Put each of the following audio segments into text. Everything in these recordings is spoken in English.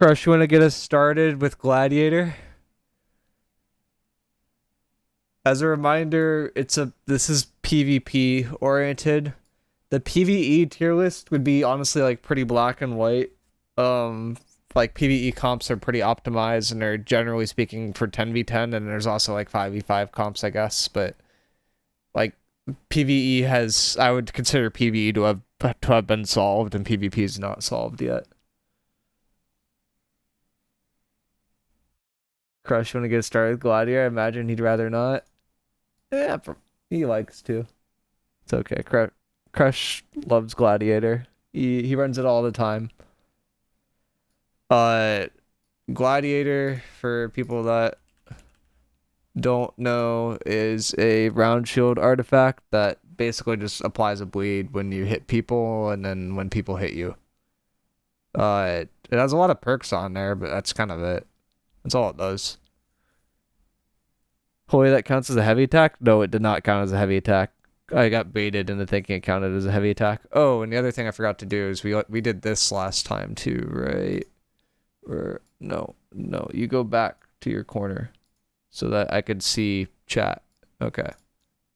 Crush, you want to get us started with Gladiator? As a reminder, this is PvP oriented. The PvE tier list would be honestly like pretty black and white. Um, like PvE comps are pretty optimized and they're generally speaking for 10v10, and there's also like 5v5 comps, I guess. But like PvE has, I would consider PvE to have been solved, and PvP is not solved yet. Crush, you want to get started with Gladiator? I imagine he'd rather not. Yeah, he likes to. It's okay. Crush loves Gladiator. He runs it all the time. Uh, Gladiator, for people that don't know, is a round shield artifact that basically just applies a bleed when you hit people and then when people hit you. It has a lot of perks on there, but that's kind of it. That's all it does. Holy, that counts as a heavy attack? No, it did not count as a heavy attack. I got baited into thinking it counted as a heavy attack. Oh, and the other thing I forgot to do is we did this last time too, right? Or no, you go back to your corner so that I could see chat. Okay.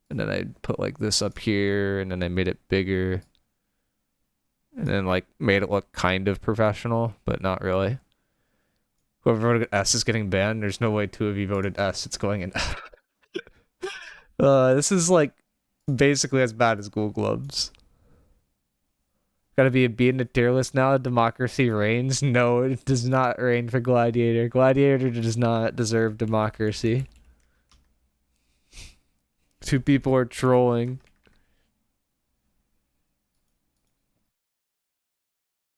And then I put like this up here, and then I made it bigger. And then like made it look kind of professional, but not really. Whoever voted S is getting banned. There's no way two of you voted S. It's going in. This is like basically as bad as Google Gloves. Gotta be a beat in the tier list now. Democracy reigns. No, it does not reign for Gladiator. Gladiator does not deserve democracy. Two people are trolling.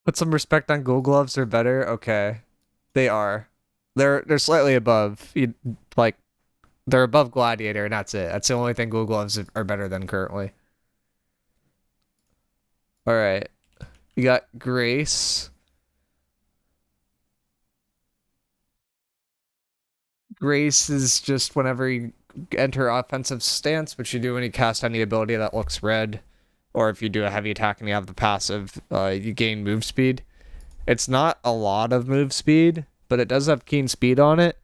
Put some respect on Google Gloves. They're better. Okay, they are. They're slightly above. Like they're above Gladiator, and that's it. That's the only thing Google Gloves are better than currently. All right. You got Grace. Grace is just whenever you enter offensive stance, which you do when you cast any ability that looks red, or if you do a heavy attack and you have the passive, you gain move speed. It's not a lot of move speed, but it does have keen speed on it.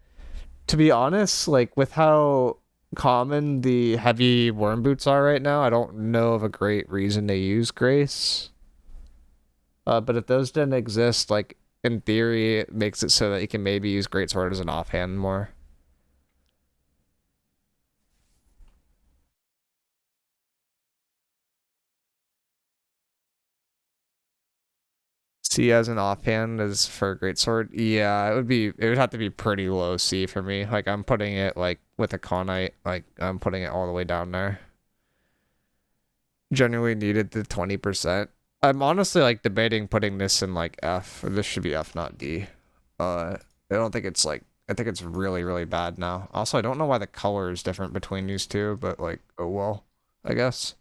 To be honest, like with how common the heavy worm boots are right now, I don't know of a great reason to use Grace. But if those didn't exist, like in theory, it makes it so that you can maybe use greatsword as an offhand more. C as an offhand is for a greatsword. Yeah, it would have to be pretty low C for me. Like I'm putting it like with a conite, like I'm putting it all the way down there. Genuinely needed the 20%. I'm honestly like debating putting this in like F, or this should be F, not D. I don't think it's like, I think it's really, really bad now. Also, I don't know why the color is different between these two, but like, oh well, I guess.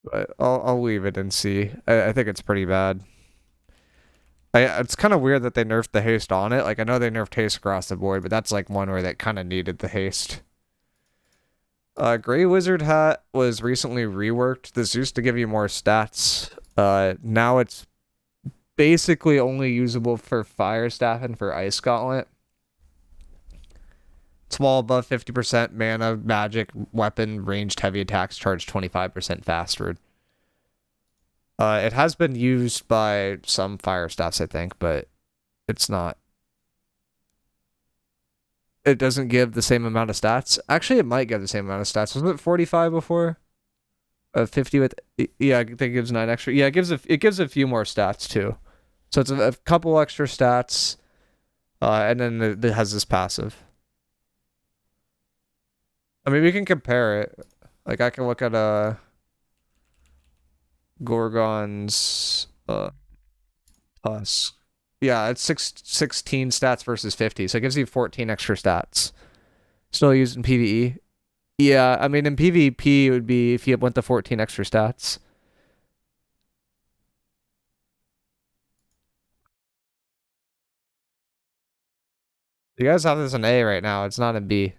But I'll leave it and see. I think it's pretty bad. It's kind of weird that they nerfed the haste on it. Like I know they nerfed haste across the board, but that's like one where that kind of needed the haste. Gray Wizard Hat was recently reworked. This used to give you more stats. Now it's basically only usable for Fire Staff and for Ice Gauntlet. Small above 50% mana, magic, weapon, ranged heavy attacks charge 25% faster. It has been used by some Fire Staffs, I think, but it's not. It doesn't give the same amount of stats. Actually, it might give the same amount of stats. Wasn't it 45 before? 50 with, yeah, I think it gives 9 extra. Yeah, it gives a few more stats too. So it's a couple extra stats, and then it has this passive. I mean, we can compare it. Like I can look at Gorgon's tusk. Yeah, it's 16 stats versus 50, so it gives you 14 extra stats. Still used in PvE. Yeah, I mean in PvP it would be if you went to 14 extra stats. You guys have this in A right now. It's not in B.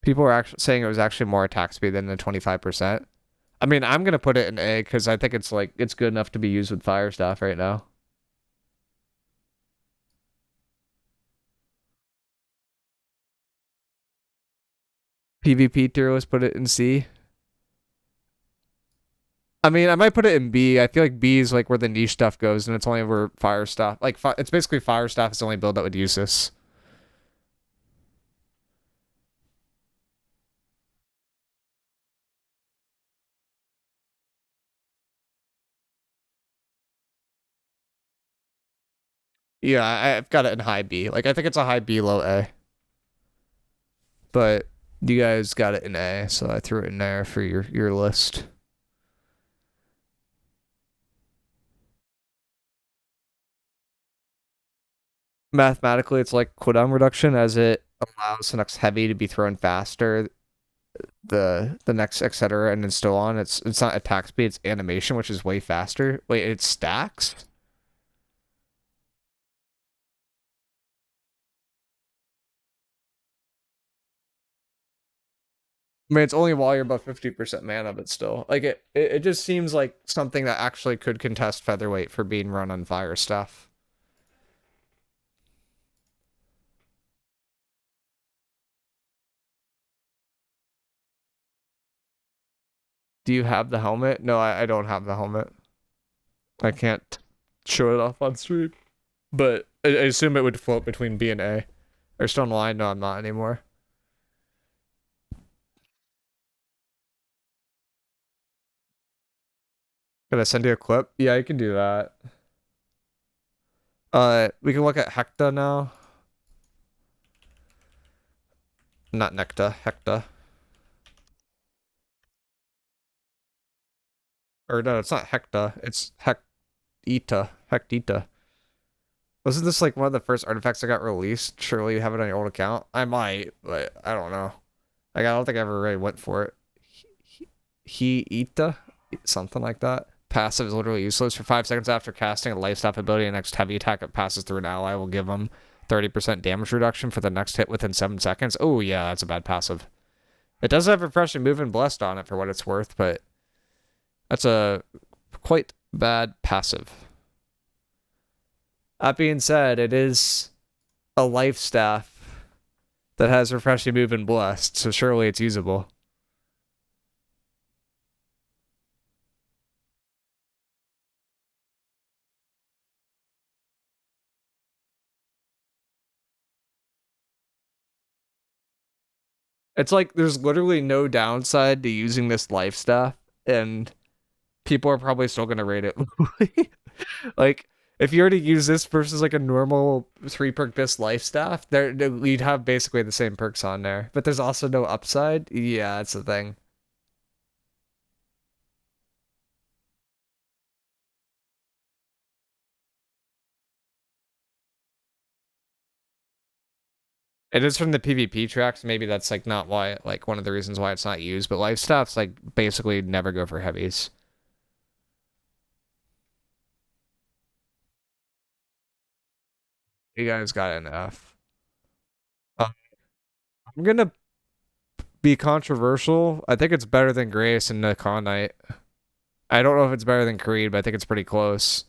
People were actually saying it was actually more attack speed than the 25%. I mean, I'm gonna put it in A because I think it's good enough to be used with fire stuff right now. PvP Tierlist put it in C. I mean, I might put it in B. I feel like B is like where the niche stuff goes, and it's only where fire stuff. Like, it's basically fire stuff is the only build that would use this. Yeah, I've got it in high B. Like, I think it's a high B, low A. But you guys got it in A, so I threw it in there for your list. Mathematically, it's like cooldown reduction as it allows the next heavy to be thrown faster, the next etc. and then still on. It's not attack speed, it's animation, which is way faster. Wait, it stacks? I mean, it's only while you're above 50% mana, but still. Like, it just seems like something that actually could contest featherweight for being run on fire stuff. Do you have the helmet? No, I don't have the helmet. I can't show it off on stream. But I assume it would float between B and A. Are you still online? No, I'm not anymore. Can I send you a clip? Yeah, you can do that. We can look at Hecta now. Not Necta, Hecta. Or no, it's not Hecta. It's Hecita. Hectita. Wasn't this like one of the first artifacts that got released? Surely you have it on your old account. I might, but I don't know. Like, I don't think I ever really went for it. He something like that. Passive is literally useless. For 5 seconds after casting a life staff ability, the next heavy attack that passes through an ally will give them 30% damage reduction for the next hit within 7 seconds. Oh yeah, that's a bad passive. It does have refreshing move and blessed on it for what it's worth, but that's a quite bad passive. That being said, it is a life staff that has refreshing move and blessed, so surely it's usable. It's like there's literally no downside to using this life staff, and people are probably still gonna rate it. Like, if you were to use this versus like a normal 3 perk bis life staff, you'd have basically the same perks on there. But there's also no upside. Yeah, that's the thing. It is from the PvP tracks. Maybe that's like not why, like one of the reasons why it's not used. But life staffs like basically never go for heavies. You guys got an F. I'm gonna be controversial. I think it's better than Grace and Nikon Knight. I don't know if it's better than Creed, but I think it's pretty close.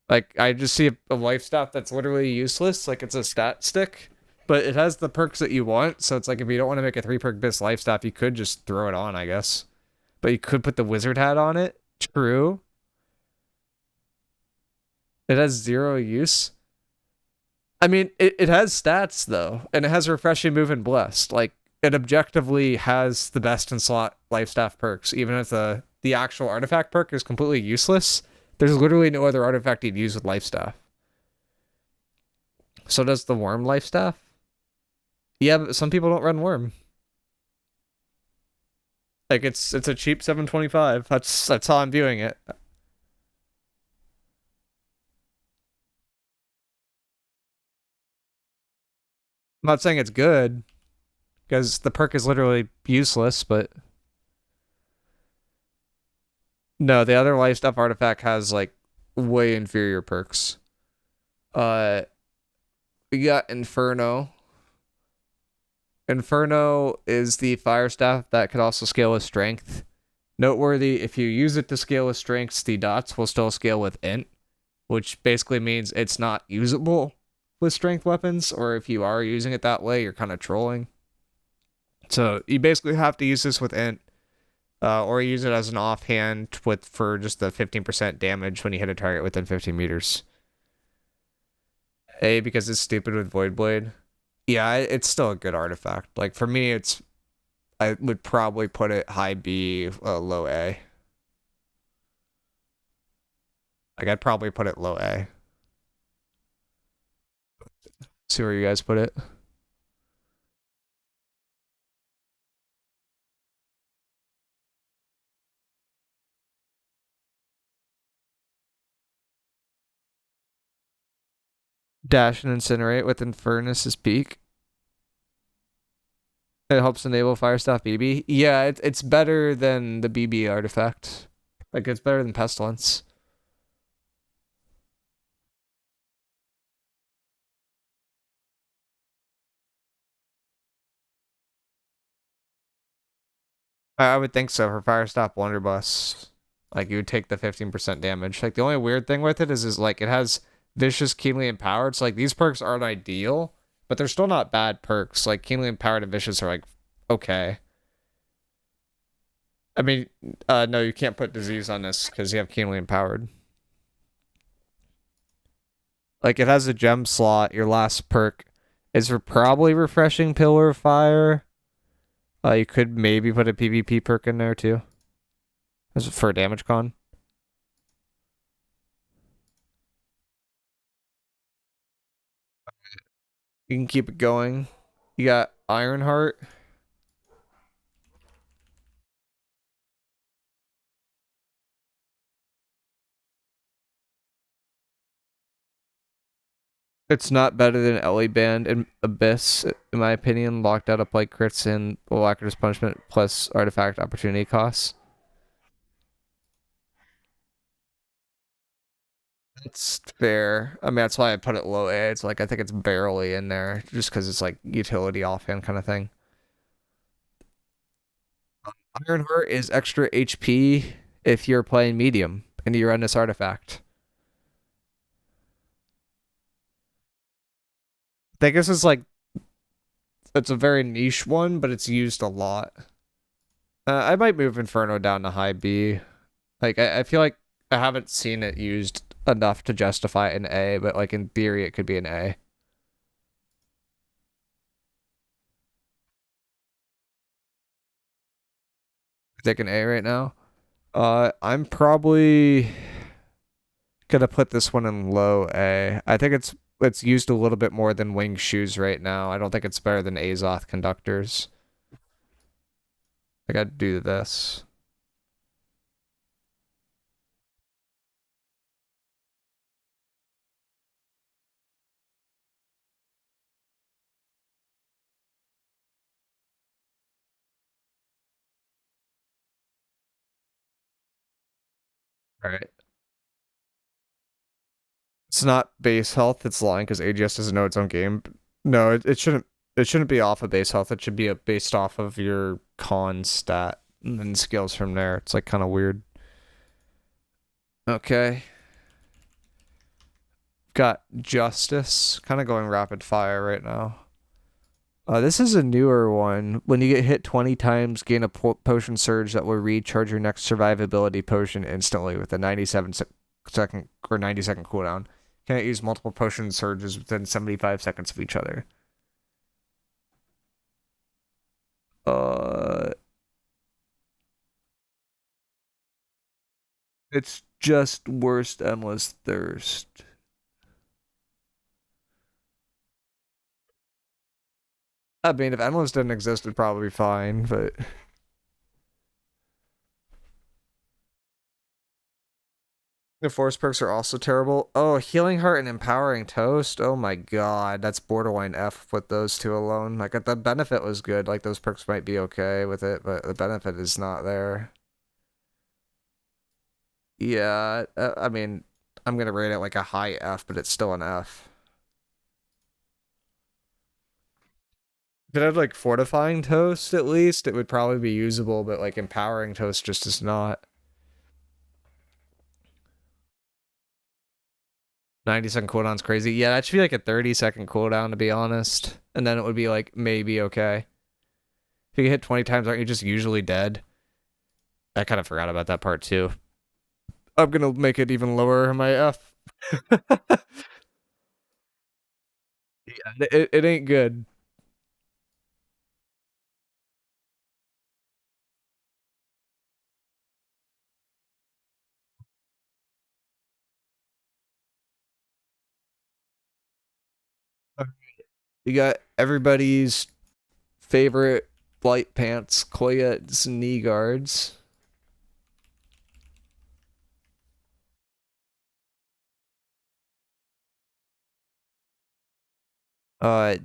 Like, I just see a life staff that's literally useless. Like, it's a stat stick, but it has the perks that you want. So it's like, if you don't want to make a 3 perk bis life staff, you could just throw it on, I guess. But you could put the wizard hat on it. True. It has 0 use. I mean, it has stats, though, and it has refreshing move and blessed. Like, it objectively has the best in slot life staff perks, even if the actual artifact perk is completely useless. There's literally no other artifact you'd use with life staff. So does the worm life staff? Yeah, but some people don't run worm. Like, it's a cheap 725. That's how I'm viewing it. I'm not saying it's good because the perk is literally useless, but no, the other life staff artifact has like way inferior perks. Uh, we got Inferno. Inferno is the fire staff that could also scale with strength. Noteworthy, if you use it to scale with strengths, the dots will still scale with int, which basically means it's not usable with strength weapons, or if you are using it that way, you're kind of trolling. So you basically have to use this with int, or use it as an offhand for just the 15% damage when you hit a target within 15 meters. A, because it's stupid with Void Blade. Yeah, it's still a good artifact. Like for me, I would probably put it high B, low A. Like I'd probably put it low A. See where you guys put it. Dash and Incinerate with Infernus's Peak. It helps enable Firestaff BB. Yeah, it's better than the BB artifact. Like it's better than Pestilence. I would think so for Firestaff blunderbuss. Like you would take the 15% damage. Like the only weird thing with it is like it has vicious keenly empowered. So like these perks aren't ideal, but they're still not bad perks. Like keenly empowered and vicious are like okay. I mean, no, you can't put disease on this because you have keenly empowered. Like it has a gem slot. Your last perk is for probably refreshing pillar of fire. You could maybe put a PvP perk in there too. As for a damage con. You can keep it going. You got Ironheart. It's not better than Ellie Band and Abyss, in my opinion. Locked out of play crits and Alacritus Punishment plus artifact opportunity costs. It's fair. I mean, that's why I put it low A. It's like I think it's barely in there, just because it's like utility offhand kind of thing. Ironheart is extra HP if you're playing medium and you run this artifact. I think this is like it's a very niche one, but it's used a lot. I might move Inferno down to high B. Like I feel like I haven't seen it used enough to justify an A, but like in theory it could be an A. Take an A right now. I'm probably gonna put this one in low A. I think it's used a little bit more than wing shoes right now. I don't think it's better than Azoth conductors. I gotta do this. All right. It's not base health. It's lying because AGS doesn't know its own game. No, it shouldn't. It shouldn't be off of base health. It should be based off of your con stat and then skills from there. It's like kind of weird. Okay. Got Justice. Kind of going rapid fire right now. This is a newer one. When you get hit 20 times, gain a potion surge that will recharge your next survivability potion instantly with a 97-second or 90-second cooldown. Can't use multiple potion surges within 75 seconds of each other. Uh, it's just worst endless thirst. I mean, if endless didn't exist, it'd probably be fine, but the force perks are also terrible. Oh, Healing Heart and Empowering Toast. Oh my god, that's borderline F with those two alone. Like, the benefit was good. Like, those perks might be okay with it, but the benefit is not there. Yeah, I mean, I'm gonna rate it like a high F, but it's still an F. If it had like fortifying toast at least, it would probably be usable, but like empowering toast just is not. 90-second cooldown's crazy. Yeah, that should be like a 30-second cooldown to be honest. And then it would be like maybe okay. If you get hit 20 times, aren't you just usually dead? I kind of forgot about that part too. I'm gonna make it even lower my F. Yeah, it ain't good. You got everybody's favorite light pants, Koya's knee guards.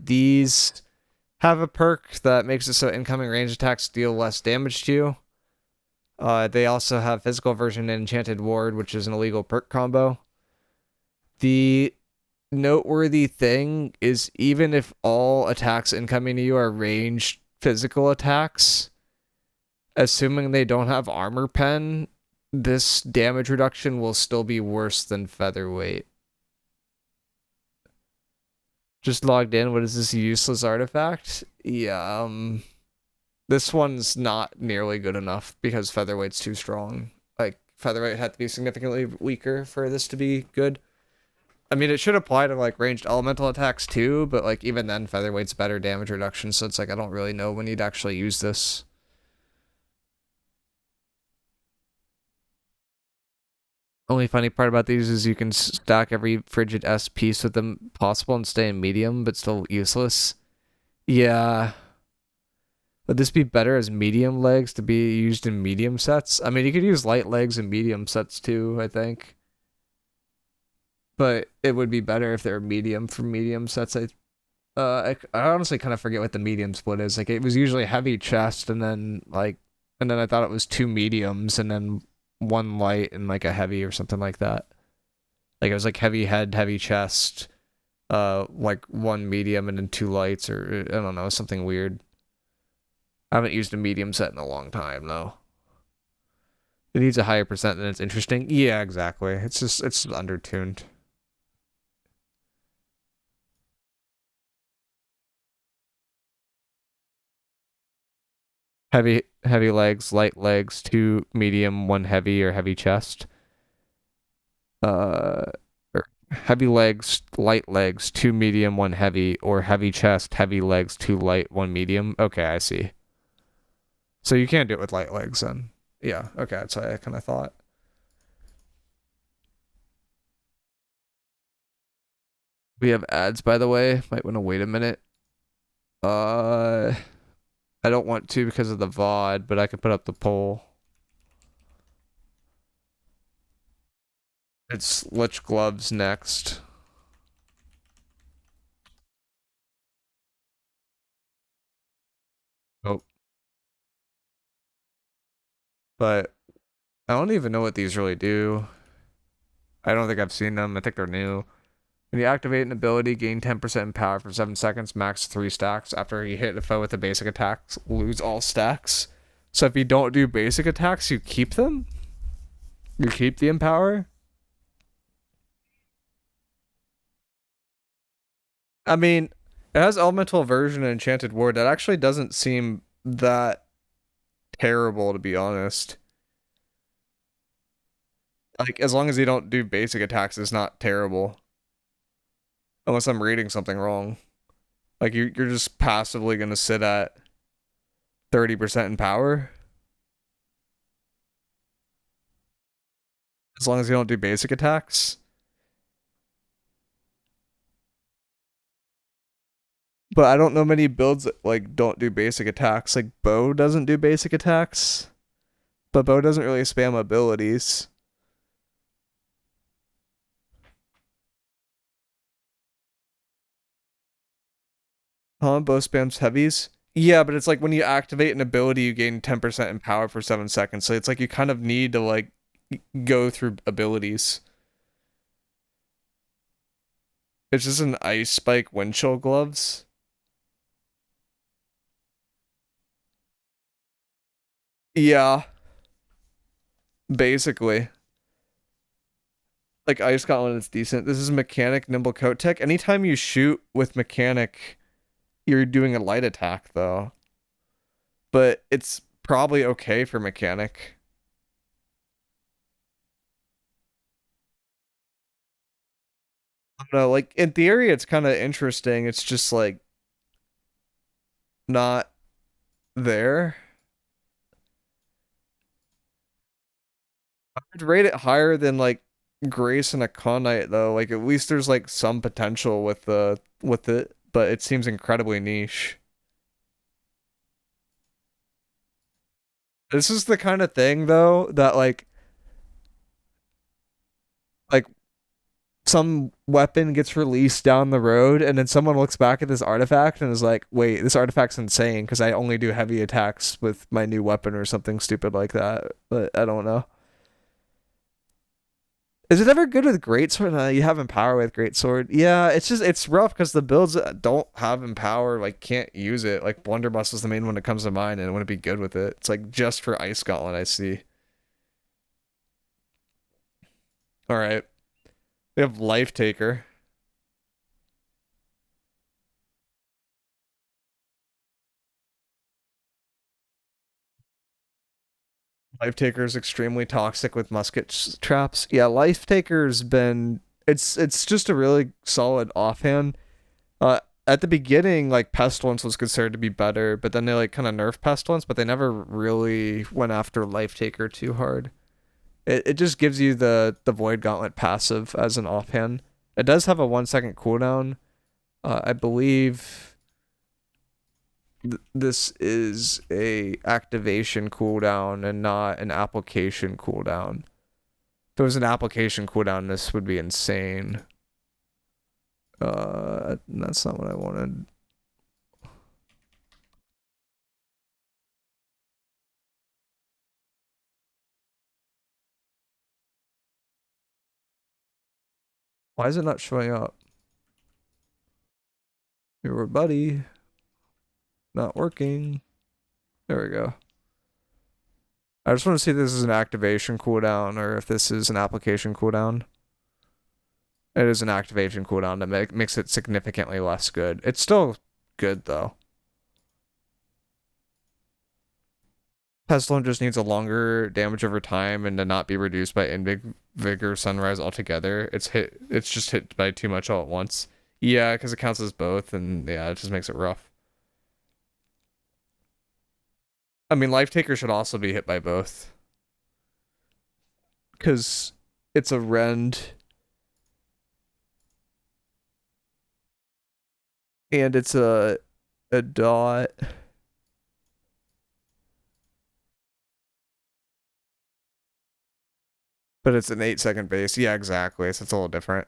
These have a perk that makes it so incoming range attacks deal less damage to you. They also have physical version and enchanted ward, which is an illegal perk combo. The noteworthy thing is even if all attacks incoming to you are ranged physical attacks, assuming they don't have armor pen, this damage reduction will still be worse than featherweight. Just logged in. What is this useless artifact? Yeah, this one's not nearly good enough because featherweight's too strong. Like featherweight had to be significantly weaker for this to be good. I mean, it should apply to like ranged elemental attacks too, but like even then, featherweight's better damage reduction. So it's like I don't really know when you'd actually use this. Only funny part about these is you can stack every frigid S piece with them possible and stay in medium, but still useless. Yeah. Would this be better as medium legs to be used in medium sets? I mean, you could use light legs in medium sets too, I think. But it would be better if they were medium for medium sets. I honestly kind of forget what the medium split is. Like it was usually heavy chest and then I thought it was two mediums and then one light and like a heavy or something like that. Like it was like heavy head, heavy chest, like one medium and then two lights or I don't know, something weird. I haven't used a medium set in a long time though. It needs a higher percent than it's interesting. Yeah, exactly. It's undertuned. Heavy legs, light legs, two medium, one heavy or heavy chest. Or heavy legs, light legs, two medium, one heavy, or heavy chest, heavy legs, two light, one medium. Okay, I see. So you can't do it with light legs then. Yeah, okay, that's what I kind of thought. We have ads, by the way. Might want to wait a minute. Uh, I don't want to because of the VOD, but I can put up the poll. It's Lich gloves next. Oh, but I don't even know what these really do. I don't think I've seen them. I think they're new. When you activate an ability, gain 10% in power for 7 seconds, max 3 stacks. After you hit a foe with a basic attack, lose all stacks. So if you don't do basic attacks, you keep them? You keep the empower? I mean, it has elemental version and enchanted ward. That actually doesn't seem that terrible, to be honest. Like, as long as you don't do basic attacks, it's not terrible. Unless I'm reading something wrong. Like, you're just passively going to sit at 30% in power. As long as you don't do basic attacks. But I don't know many builds that like don't do basic attacks. Like Bow doesn't do basic attacks, but Bow doesn't really spam abilities. Huh? Bow spams heavies. Yeah, but it's like when you activate an ability, you gain 10% in power for 7 seconds. So it's like you kind of need to like go through abilities. It's just an ice spike wind chill gloves. Yeah, basically. Like Ice Gauntlet is decent. This is mechanic, nimble coat tech. Anytime you shoot with mechanic, you're doing a light attack though. But it's probably okay for mechanic. I don't know, like in theory it's kind of interesting. It's just like not there. I'd rate it higher than like Grace and a Knight though. Like at least there's like some potential with it, but it seems incredibly niche. This is the kind of thing though that like some weapon gets released down the road and then someone looks back at this artifact and is like, wait, this artifact's insane because I only do heavy attacks with my new weapon or something stupid like that. But I don't know. Is it ever good with greatsword? You have empower with greatsword. Yeah, it's just it's rough because the builds that don't have empower like can't use it. Like blunderbuss is the main one that comes to mind, and it wouldn't be good with it. It's like just for ice gauntlet. I see. All right, we have Lifetaker. Lifetaker is extremely toxic with musket traps. Yeah, Lifetaker's been it's just a really solid offhand. At the beginning, like Pestilence was considered to be better, but then they like kind of nerfed Pestilence, but they never really went after Lifetaker too hard. It just gives you the Void Gauntlet passive as an offhand. It does have a 1 second cooldown. I believe this is a activation cooldown and not an application cooldown. If it was an application cooldown, this would be insane. That's not what I wanted. Why is it not showing up? Your buddy. Not working. There we go. I just want to see if this is an activation cooldown or if this is an application cooldown. It is an activation cooldown that makes it significantly less good. It's still good though. Pestilence just needs a longer damage over time and to not be reduced by Vigor Sunrise altogether. It's just hit by too much all at once. Yeah, because it counts as both, and yeah, it just makes it rough. I mean, Lifetaker should also be hit by both. Because it's a rend. And it's a dot. But it's an 8 second base. Yeah, exactly. So it's a little different.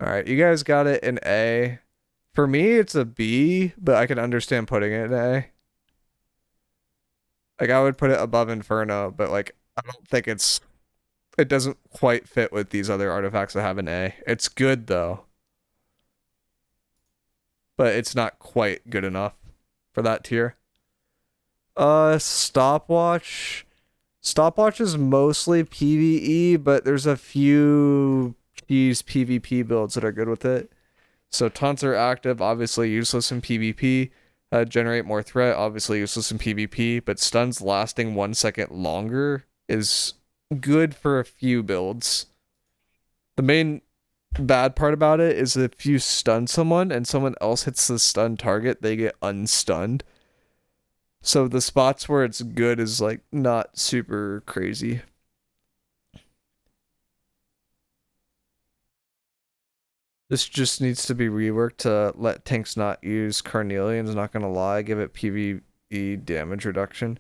Alright, you guys got it in A. For me, it's a B, but I can understand putting it in A. Like, I would put it above Inferno, but like, I don't think it doesn't quite fit with these other artifacts that have an A. It's good though. But it's not quite good enough for that tier. Stopwatch. Stopwatch is mostly PvE, but there's a few cheese PvP builds that are good with it. So taunts are active, obviously useless in PvP. Generate more threat, obviously useless in PvP, but stuns lasting 1 second longer is good for a few builds. The main bad part about it is if you stun someone and someone else hits the stun target, they get unstunned. So the spots where it's good is like not super crazy. This just needs to be reworked to let tanks not use Carnelians, not gonna lie, give it PvE damage reduction.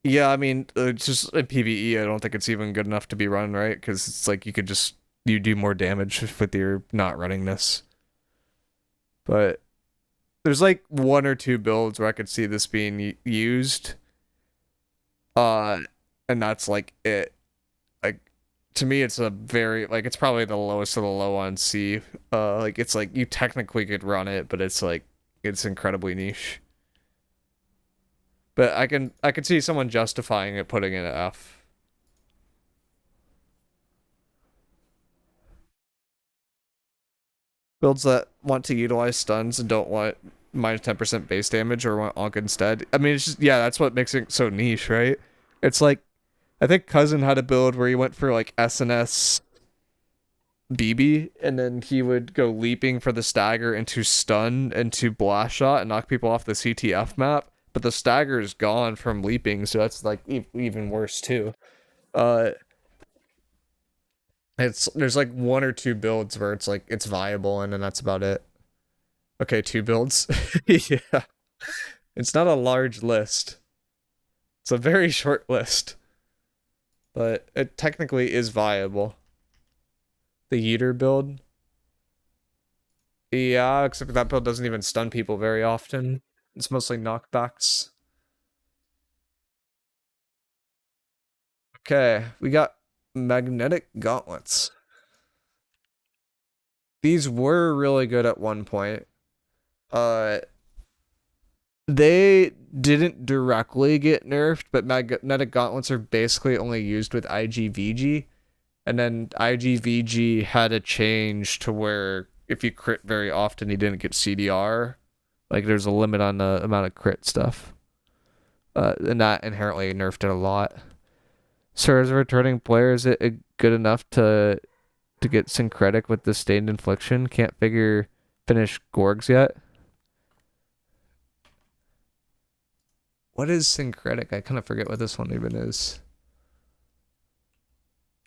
Yeah, I mean, just in PvE, I don't think it's even good enough to be run, right? Because it's like you do more damage with your not running this. But there's like 1 or 2 builds where I could see this being used. Uh, and that's like it. Like to me, it's a very like it's probably the lowest of the low on C. Like it's like you technically could run it, but it's like it's incredibly niche. But I could see someone justifying it putting it at F. Builds that want to utilize stuns and don't want minus 10% base damage or want Onk instead. I mean, it's just, yeah, that's what makes it so niche, right? It's like, I think Cousin had a build where he went for like SNS BB, and then he would go leaping for the stagger into stun into blast shot and knock people off the CTF map. But the stagger is gone from leaping, so that's like even worse too. Uh, there's like one or two builds where it's like it's viable, and then that's about it. Okay, two builds. Yeah, it's not a large list. It's a very short list, but it technically is viable. The Yeeter build. Yeah, except that build doesn't even stun people very often. It's mostly knockbacks. Okay, we got magnetic gauntlets. These were really good at one point. They didn't directly get nerfed, but magnetic gauntlets are basically only used with IGVG. And then IGVG had a change to where if you crit very often, you didn't get CDR. Like there's a limit on the amount of crit stuff. And that inherently nerfed it a lot. So as a returning player, is it good enough to get syncretic with the stained infliction? Can't finish Gorgs yet. What is syncretic? I kind of forget what this one even is.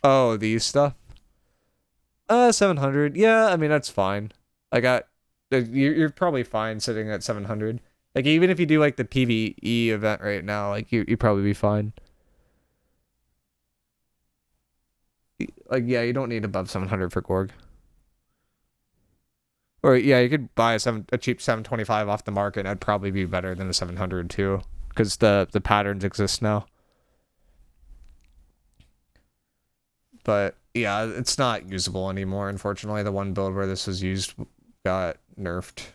Oh, these stuff. 700. Yeah, I mean that's fine. I got. You're probably fine sitting at 700. Like even if you do like the PvE event right now, like you probably be fine. Like yeah, you don't need above 700 for Gorg. Or yeah, you could buy a cheap 725 off the market. And that'd probably be better than a 700 too, because the patterns exist now. But yeah, it's not usable anymore. Unfortunately, the one build where this was used got nerfed.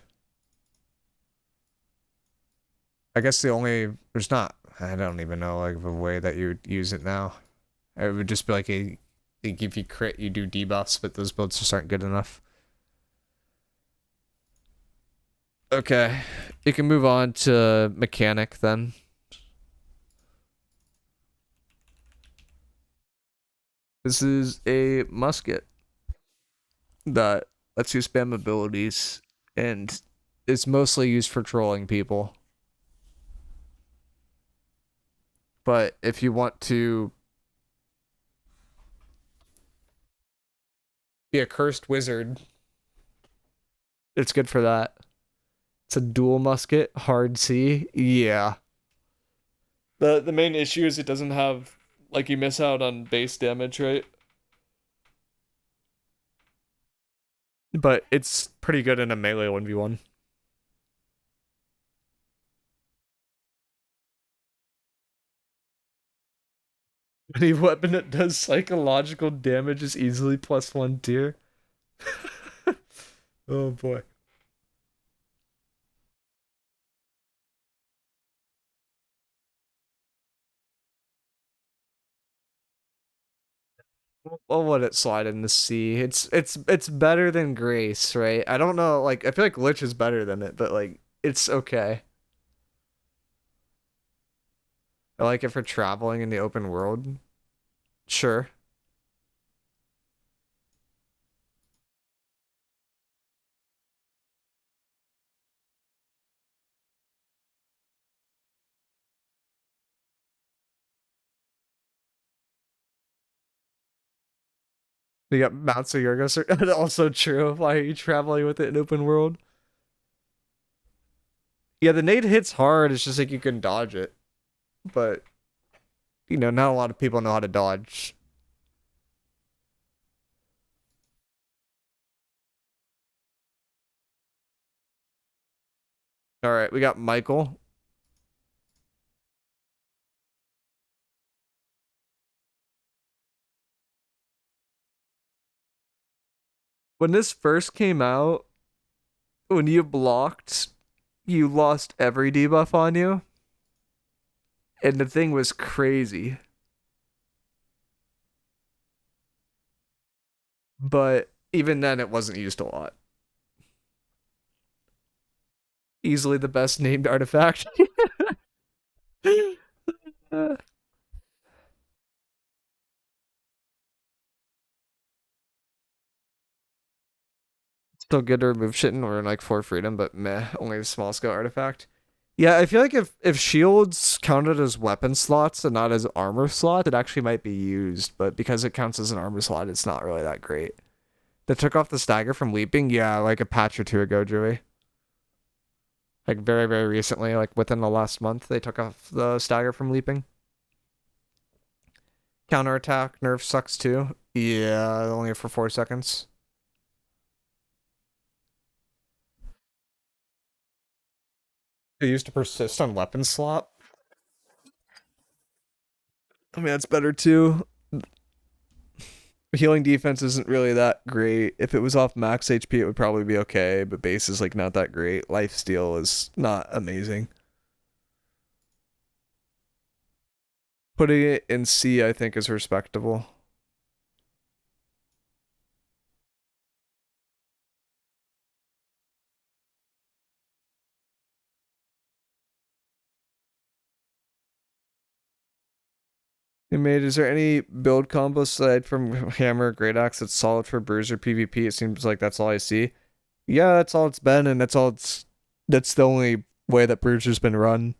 I guess there's not. I don't even know like a way that you would use it now. It would just be like if you crit, you do debuffs, but those builds just aren't good enough. Okay, you can move on to mechanic then. This is a musket that lets you spam abilities and is mostly used for trolling people. But if you want to be a cursed wizard, it's good for that. It's a dual musket, hard C. Yeah. The main issue is it doesn't have like you miss out on base damage, right? But it's pretty good in a melee 1v1. Any weapon that does psychological damage is easily +1 tier. Oh boy. I'll let it slide in the sea. It's better than Grace, right? I don't know, like I feel like Lich is better than it, but like it's okay. I like it for traveling in the open world. Sure. You got Mount Yorgos. Also true. Why are you traveling with it in open world? Yeah, the nade hits hard. It's just like you can dodge it, but not a lot of people know how to dodge. All right, we got Michael. When this first came out, when you blocked, you lost every debuff on you. And the thing was crazy. But even then, it wasn't used a lot. Easily the best named artifact. Still good to remove shit in or like for freedom, but meh, only a small scale artifact. Yeah, I feel like if shields counted as weapon slots and not as armor slot, it actually might be used, but because it counts as an armor slot, it's not really that great. They took off the stagger from leaping, yeah, like a patch or two ago, Joey. Like very, very recently, like within the last month, they took off the stagger from leaping. Counterattack nerf sucks too. Yeah, only for 4 seconds. It used to persist on weapon slot. I mean, that's better too. Healing defense isn't really that great. If it was off max HP, it would probably be okay, but base is like not that great. Lifesteal is not amazing. Putting it in C, I think, is respectable. Hey, mate, is there any build combo aside from Hammer, Great Axe that's solid for Bruiser PvP? It seems like that's all I see. Yeah, that's all it's been, and that's the only way that Bruiser's been run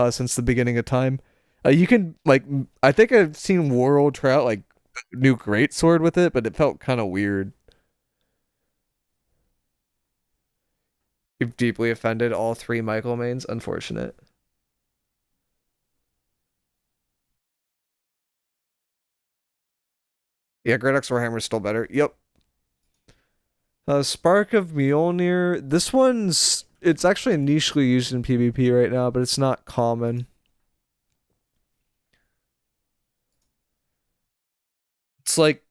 since the beginning of time. You can like I think I've seen World try out like new greatsword with it, but it felt kind of weird. You've deeply offended all three Michael mains. Unfortunate. Yeah, Great Axe Warhammer's still better. Yep. Spark of Mjölnir. This one's it's actually nichely used in PvP right now, but it's not common. It's like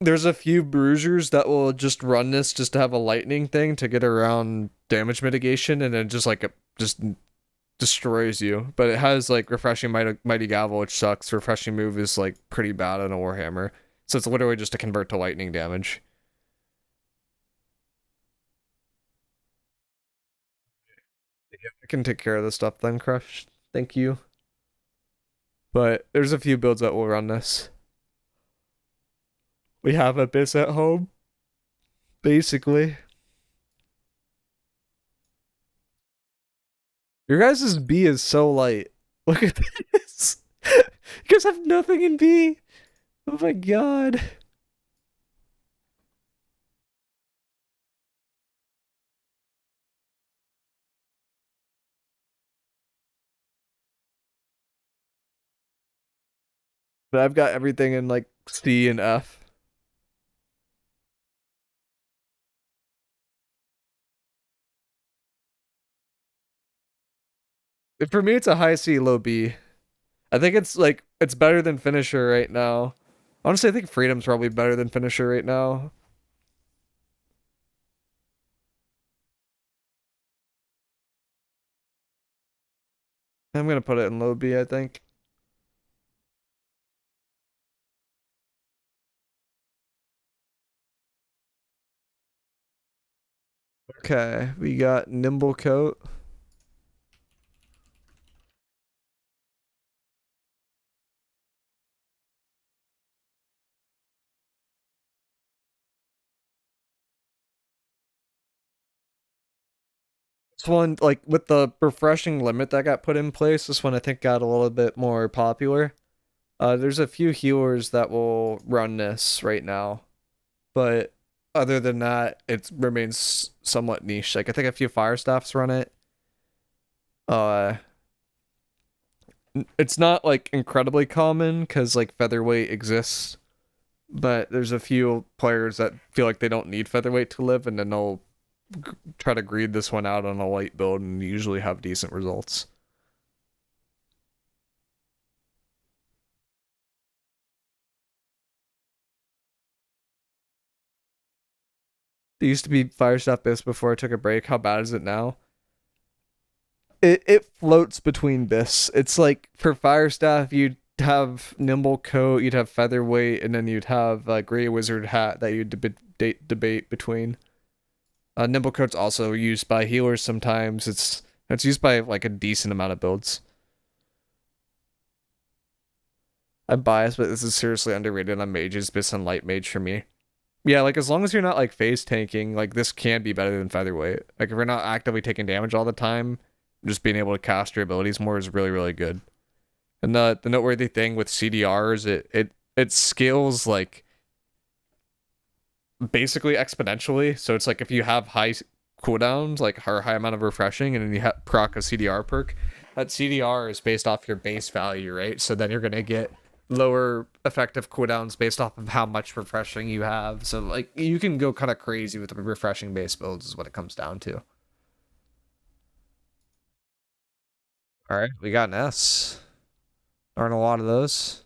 there's a few bruisers that will just run this just to have a lightning thing to get around damage mitigation, and then just like it just destroys you. But it has like refreshing mighty gavel, which sucks. Refreshing move is like pretty bad on a warhammer, so it's literally just to convert to lightning damage. I can take care of this stuff then, Crush. Thank you. But there's a few builds that will run this. We have Abyss at home, basically. Your guys' B is so light. Look at this. You guys have nothing in B. Oh my god. But I've got everything in like C and F. For me, it's a high C, low B. I think it's like it's better than Finisher right now. Honestly, I think Freedom's probably better than Finisher right now. I'm gonna put it in low B, I think. Okay, we got Nimble Coat. This one, like with the refreshing limit that got put in place, this one I think got a little bit more popular. There's a few healers that will run this right now, but other than that, it remains somewhat niche. Like I think a few fire staffs run it. Uh, it's not like incredibly common because like featherweight exists, but there's a few players that feel like they don't need featherweight to live, and then they'll try to greed this one out on a light build and usually have decent results. It used to be fire staff based before I took a break. How bad is it now? it floats between this. It's like for fire staff, you'd have nimble coat, you'd have featherweight, and then you'd have gray wizard hat that you debate between. Nimble coat's also used by healers sometimes. It's used by like a decent amount of builds. I'm biased, but this is seriously underrated on mages based on light mage for me. Yeah, like as long as you're not like phase tanking, like this can be better than featherweight. Like if you're not actively taking damage all the time, just being able to cast your abilities more is really, really good. And the noteworthy thing with CDR is it scales like basically exponentially. So it's like if you have high cooldowns, like or high amount of refreshing, and then you proc a CDR perk, that CDR is based off your base value, right? So then you're gonna get lower effective cooldowns based off of how much refreshing you have. So like you can go kind of crazy with the refreshing base builds is what it comes down to. All right, we got an S. Aren't a lot of those.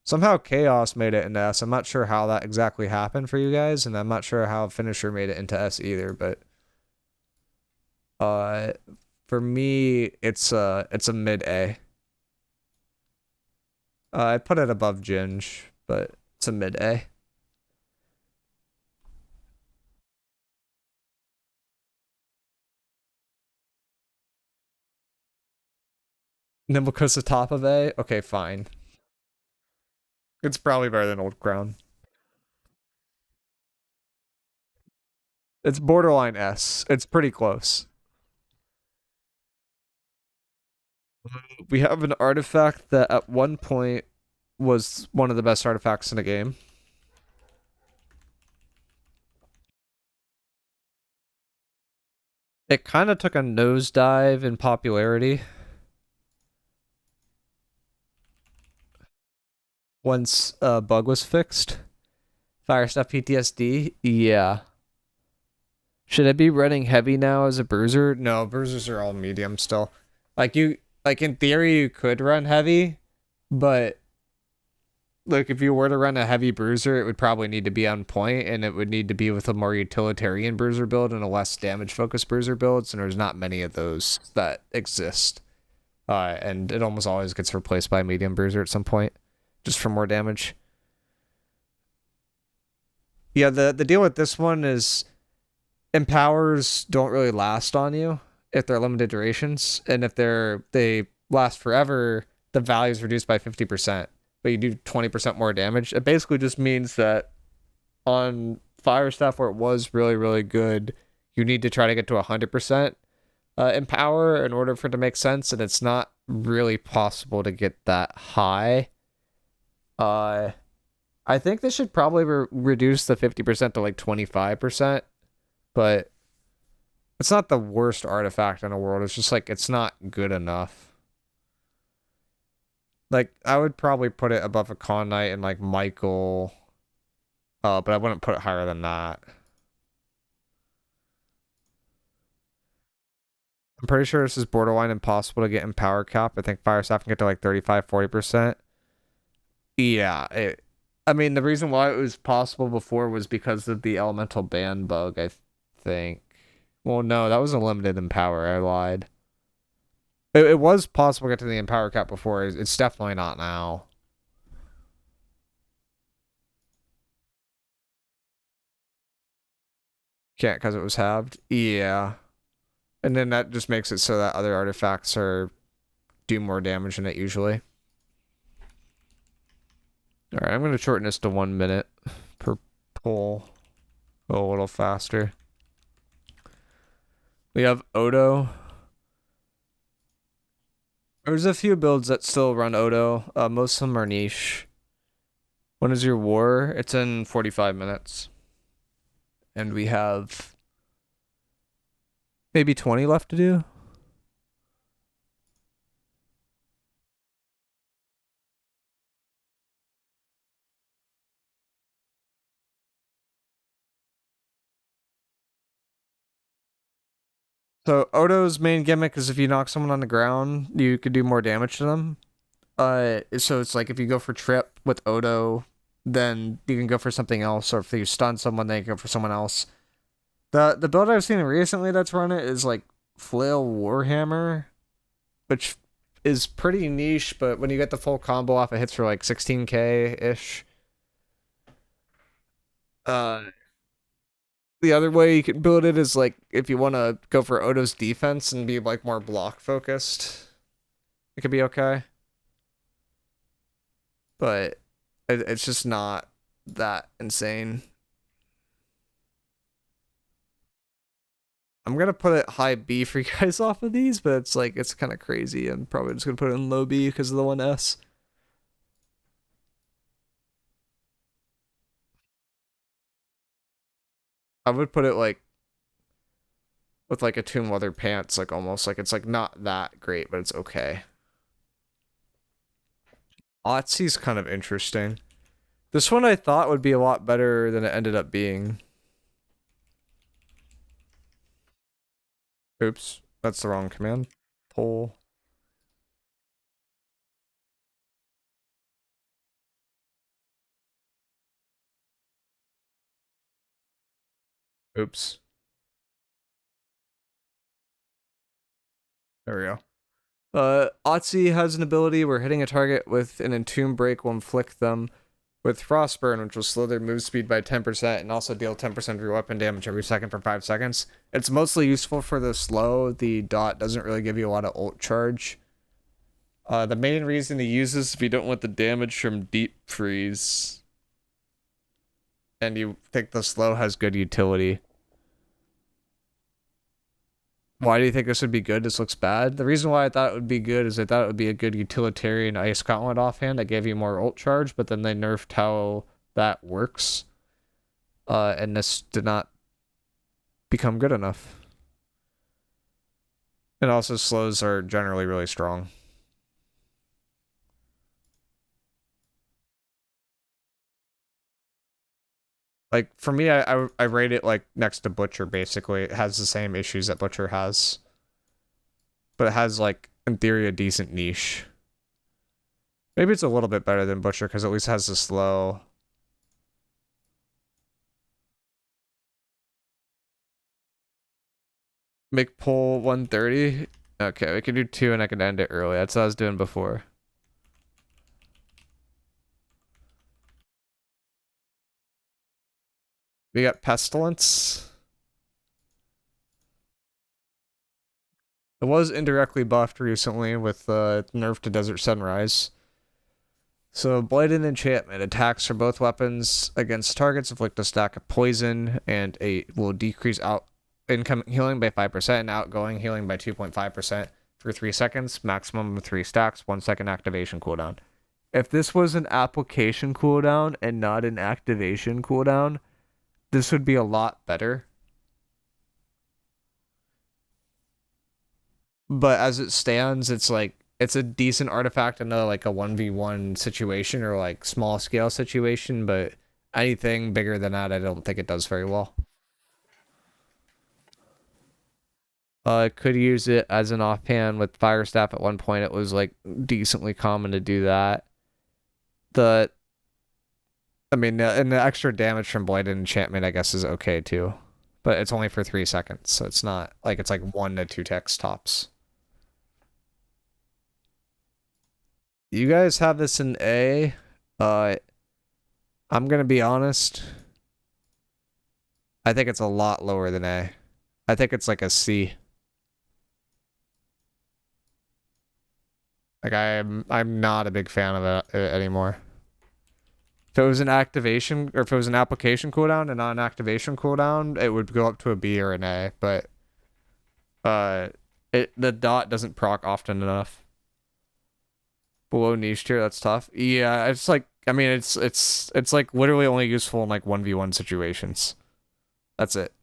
Somehow Chaos made it into S. I'm not sure how that exactly happened for you guys, and I'm not sure how Finisher made it into S either, but uh for me it's a mid A. I'd put it above Ginge, but it's a mid A. Nimblecoat's the top of A? Okay, fine. It's probably better than Old Crown. It's borderline S. It's pretty close. We have an artifact that at one point was one of the best artifacts in the game. It kind of took a nosedive in popularity once a bug was fixed. Fire stuff PTSD? Yeah. Should I be running heavy now as a bruiser? No, bruisers are all medium still. Like in theory you could run heavy, but like if you were to run a heavy bruiser, it would probably need to be on point, and it would need to be with a more utilitarian bruiser build and a less damage focused bruiser builds, and there's not many of those that exist. And it almost always gets replaced by a medium bruiser at some point, just for more damage. Yeah, the deal with this one is empowers don't really last on you if they're limited durations, and if they last forever, the value is reduced by 50%, but you do 20% more damage. It basically just means that on fire stuff where it was really, really good, you need to try to get to 100% empower in order for it to make sense, and it's not really possible to get that high. I think this should probably reduce the 50% to like 25%, but it's not the worst artifact in the world. It's just like it's not good enough. Like I would probably put it above a Con Knight and like Michael, but I wouldn't put it higher than that. I'm pretty sure this is borderline impossible to get in power cap. I think fire staff can get to like 35-40%. Yeah, I mean, the reason why it was possible before was because of the elemental ban bug, I think. Well, no, that was a limited empower. I lied. It was possible to get to the empower cap before. It's definitely not now. Can't because it was halved. Yeah. And then that just makes it so that other artifacts do more damage than it usually. Alright, I'm going to shorten this to 1 minute per pull. Go a little faster. We have Odo. There's a few builds that still run Odo. Most of them are niche. When is your war? It's in 45 minutes. And we have maybe 20 left to do. So Odo's main gimmick is if you knock someone on the ground, you could do more damage to them. So it's like if you go for trip with Odo, then you can go for something else, or if you stun someone, then you can go for someone else. The build I've seen recently that's run it is like Flail Warhammer. which is pretty niche, but when you get the full combo off, it hits for like 16k-ish. The other way you can build it is like if you want to go for Odo's defense and be like more block focused, it could be okay. But it's just not that insane. I'm gonna put it high B for you guys off of these, but it's like it's kind of crazy. I'm probably just gonna put it in low B because of the 1S. I would put it like with like a Tomb Leather Pants, like almost like it's like not that great, but it's okay. Otzi's kind of interesting. This one I thought would be a lot better than it ended up being. Oops, that's the wrong command. Pull. Oops. There we go. Otzi has an ability where hitting a target with an Entomb Break will inflict them with Frostburn, which will slow their move speed by 10% and also deal 10% of your weapon damage every second for 5 seconds. It's mostly useful for the slow. The dot doesn't really give you a lot of ult charge. The main reason to use this if you don't want the damage from Deep Freeze and you think the slow has good utility. Why do you think this would be good? This looks bad. The reason why I thought it would be good is I thought it would be a good utilitarian Ice Gauntlet offhand that gave you more ult charge, but then they nerfed how that works. And this did not become good enough. And also slows are generally really strong. Like, for me, I rate it, like, next to Butcher, basically. It has the same issues that Butcher has. But it has, like, in theory, a decent niche. Maybe it's a little bit better than Butcher, because at least it has the slow. Make pull 130? Okay, we can do 2 and I can end it early. That's what I was doing before. We got Pestilence. It was indirectly buffed recently with nerf to Desert Sunrise. So Blighted Enchantment attacks for both weapons against targets inflict a stack of poison and will decrease incoming healing by 5% and outgoing healing by 2.5% for 3 seconds, maximum of 3 stacks, 1 second activation cooldown. If this was an application cooldown and not an activation cooldown, this would be a lot better. But as it stands, it's like it's a decent artifact in like a 1v1 situation or like small scale situation, but anything bigger than that, I don't think it does very well. I could use it as an offhand with Fire Staff at one point. It was like decently common to do that. And the extra damage from Blighted Enchantment, I guess, is okay too. But it's only for 3 seconds, so it's not like it's like 1 to 2 ticks tops. You guys have this in A. I'm gonna be honest. I think it's a lot lower than A. I think it's like a C. Like I'm not a big fan of it anymore. If it was an activation or if it was an application cooldown and not an activation cooldown, it would go up to a B or an A. But the dot doesn't proc often enough. Below niche tier, that's tough. Yeah, it's like I mean it's like literally only useful in like 1v1 situations. That's it.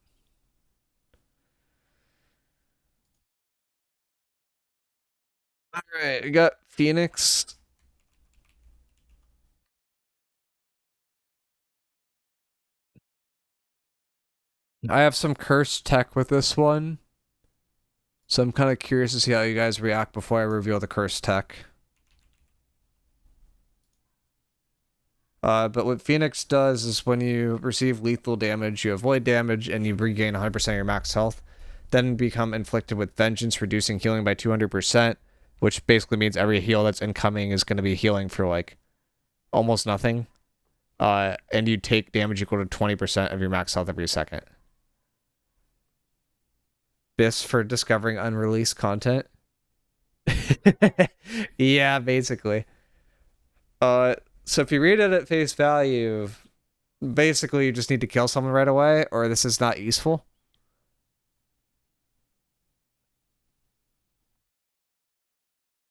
Alright, we got Phoenix. I have some cursed tech with this one. So I'm kind of curious to see how you guys react before I reveal the cursed tech. But what Phoenix does is when you receive lethal damage, you avoid damage and you regain 100% of your max health. Then become inflicted with vengeance, reducing healing by 200%. which basically means every heal that's incoming is going to be healing for like almost nothing. And you take damage equal to 20% of your max health every second. This for discovering unreleased content. Yeah, basically. So if you read it at face value, basically you just need to kill someone right away, or this is not useful.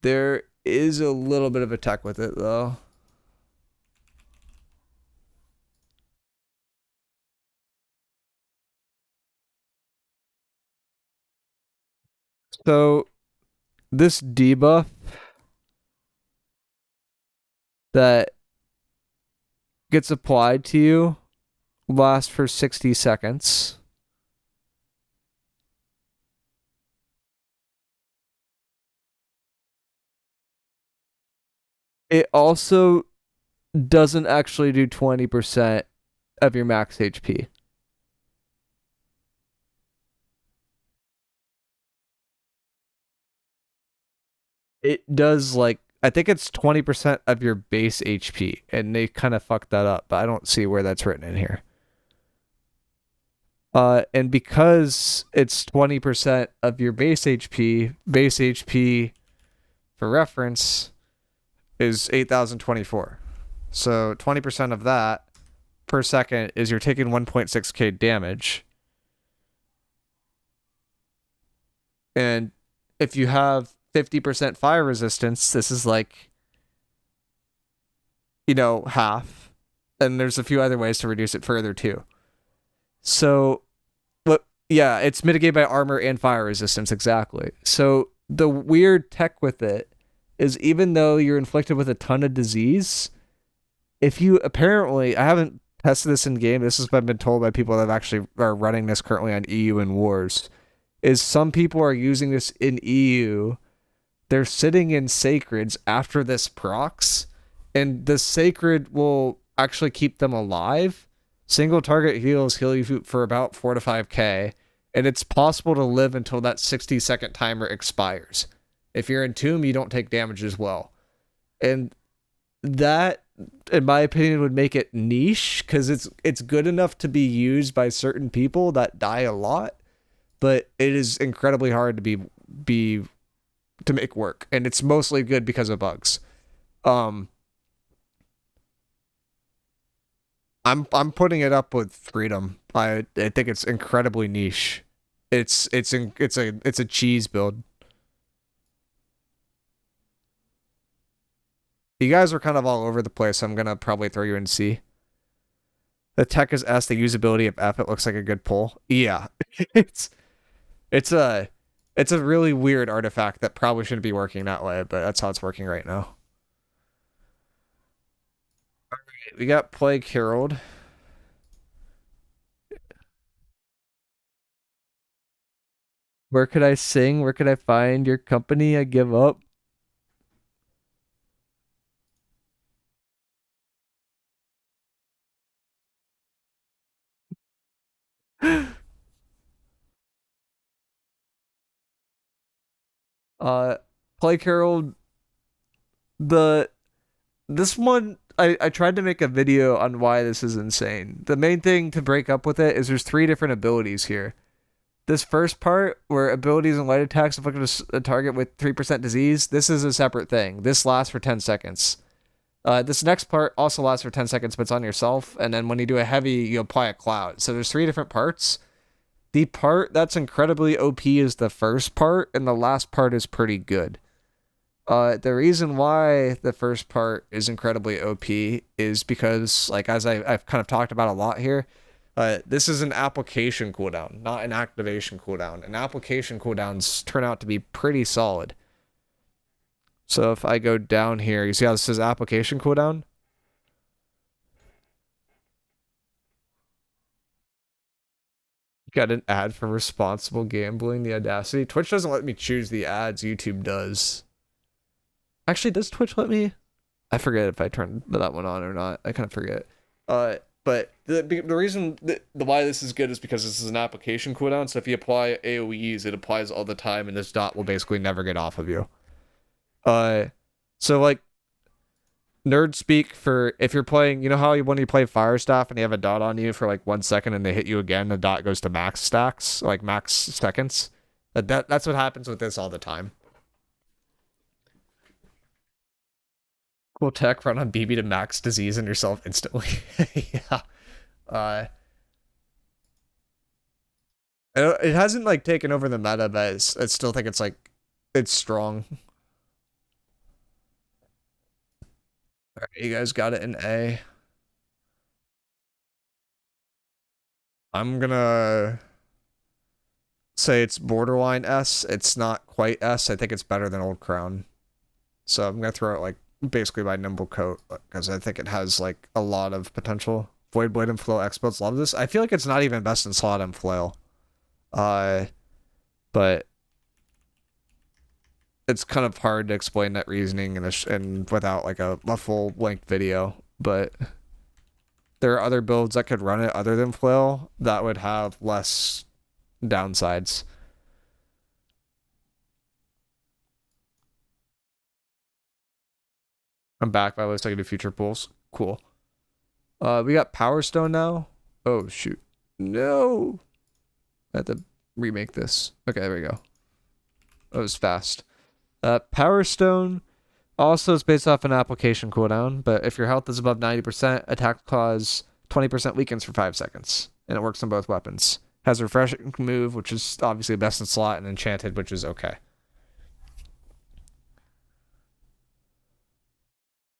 There is a little bit of a tech with it, though. So this debuff that gets applied to you lasts for 60 seconds. It also doesn't actually do 20% of your max HP. It does like I think it's 20% of your base HP, and they kind of fucked that up, but I don't see where that's written in here. And because it's 20% of your base HP for reference is 8,024. So 20% of that per second is you're taking 1.6k damage. And if you have 50% fire resistance, this is like, half. And there's a few other ways to reduce it further too. So, yeah, it's mitigated by armor and fire resistance, exactly. So the weird tech with it is even though you're inflicted with a ton of disease, if you apparently, I haven't tested this in game, this has been told by people that actually are running this currently on EU and Wars, is some people are using this in EU. They're sitting in sacreds after this procs, and the sacred will actually keep them alive. Single target heals heal you for about 4 to 5k, and it's possible to live until that 60-second timer expires. If you're in Tomb, you don't take damage as well. And that, in my opinion, would make it niche, because it's good enough to be used by certain people that die a lot, but it is incredibly hard to make work, and it's mostly good because of bugs. I'm putting it up with Freedom. I think it's incredibly niche. It's a cheese build. You guys are kind of all over the place, so I'm gonna probably throw you in C. The tech is S, the usability of F. It looks like a good pull. Yeah. it's it's a really weird artifact that probably shouldn't be working that way, but that's how it's working right now. Alright, we got Plagueherald. Where could I sing? Where could I find your company? I give up. uh Plagueherald, this one I tried to make a video on why this is insane. The main thing to break up with it is there's 3 different abilities here. This first part, where abilities and light attacks inflict a target with 3% disease, this is a separate thing. This lasts for 10 seconds. This next part also lasts for 10 seconds, but it's on yourself. And then when you do a heavy, you apply a cloud. So there's 3 different parts. The part that's incredibly OP is the first part, and the last part is pretty good. The reason why the first part is incredibly OP is because, like, as I've kind of talked about a lot here, this is an application cooldown, not an activation cooldown. And application cooldowns turn out to be pretty solid. So if I go down here, you see how this says application cooldown? Got an ad for responsible gambling, the audacity. Twitch doesn't let me choose the ads, YouTube does. Actually, does Twitch let me? I forget if I turned that one on or not. I kind of forget. But the reason why this is good is because this is an application cooldown. So if you apply AoEs, it applies all the time, and this dot will basically never get off of you. So like nerd speak for if you're playing, you know how when you play fire staff and you have a dot on you for like 1 second and they hit you again, the dot goes to max stacks, like max seconds. That's what happens with this all the time. Cool tech, run on BB to max disease and yourself instantly. Yeah. Uh, it hasn't like taken over the meta, but I still think it's like it's strong. All right, you guys got it in A. I'm gonna say it's borderline S. It's not quite S. I think it's better than Old Crown. So I'm gonna throw it like basically by Nimble Coat because I think it has like a lot of potential. Void Blade and Flail experts love this. I feel like it's not even best in slot and Flail. But it's kind of hard to explain that reasoning and without like a full length video. But there are other builds that could run it other than Flail that would have less downsides. I'm back by list. I can do future pulls. Cool. We got Power Stone now. Oh shoot. No. I have to remake this. Okay, there we go. That was fast. Power Stone also is based off an application cooldown, but if your health is above 90%, attack cause 20% weakens for 5 seconds. And it works on both weapons. Has a refreshing move, which is obviously best in slot, and enchanted, which is okay.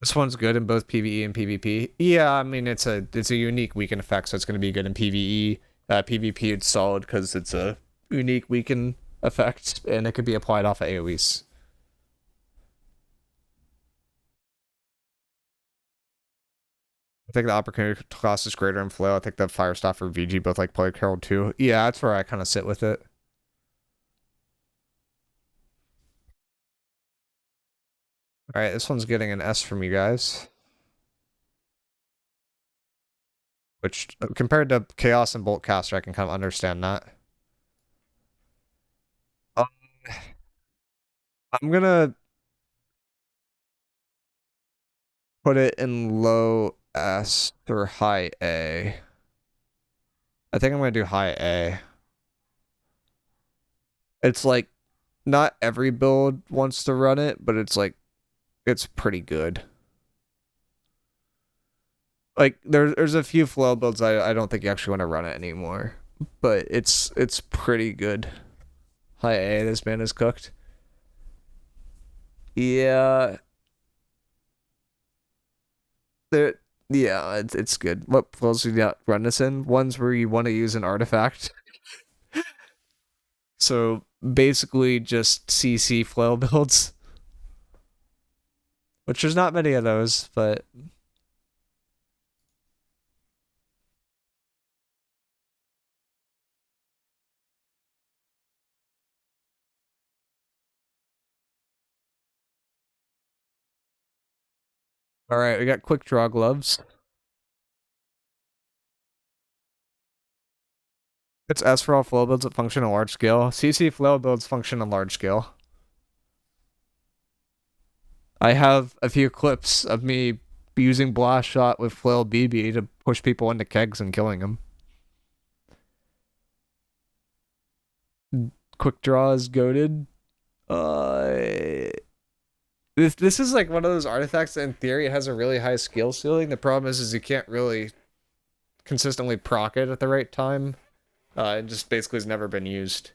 This one's good in both PvE and PvP. Yeah, I mean it's a unique weaken effect, so it's going to be good in PvE. PvP it's solid because it's a unique weaken effect, and it could be applied off of AoEs. I think the opportunity cost is greater in Flail. I think the Firestaff or VG both like Plagueherald too. Yeah, that's where I kind of sit with it. All right, this one's getting an S from you guys. Which, compared to Chaos and Boltcaster, I can kind of understand that. Um, I'm gonna put it in low S or high A. I think I'm gonna do high A. It's like not every build wants to run it, but it's like it's pretty good. Like there's a few flow builds I don't think you actually want to run it anymore, but it's pretty good. High A, this man is cooked. Yeah, there. Yeah, it's good. What flows do you not run this in? Ones where you want to use an artifact. So basically just CC flail builds, which there's not many of those, but all right, we got Quickdraw gloves. It's S for all flow builds that function on large scale. CC flow builds function on large scale. I have a few clips of me using blast shot with flail BB to push people into kegs and killing them. Quick draw is goaded. This is like one of those artifacts that in theory it has a really high skill ceiling. The problem is you can't really consistently proc it at the right time. It just basically has never been used.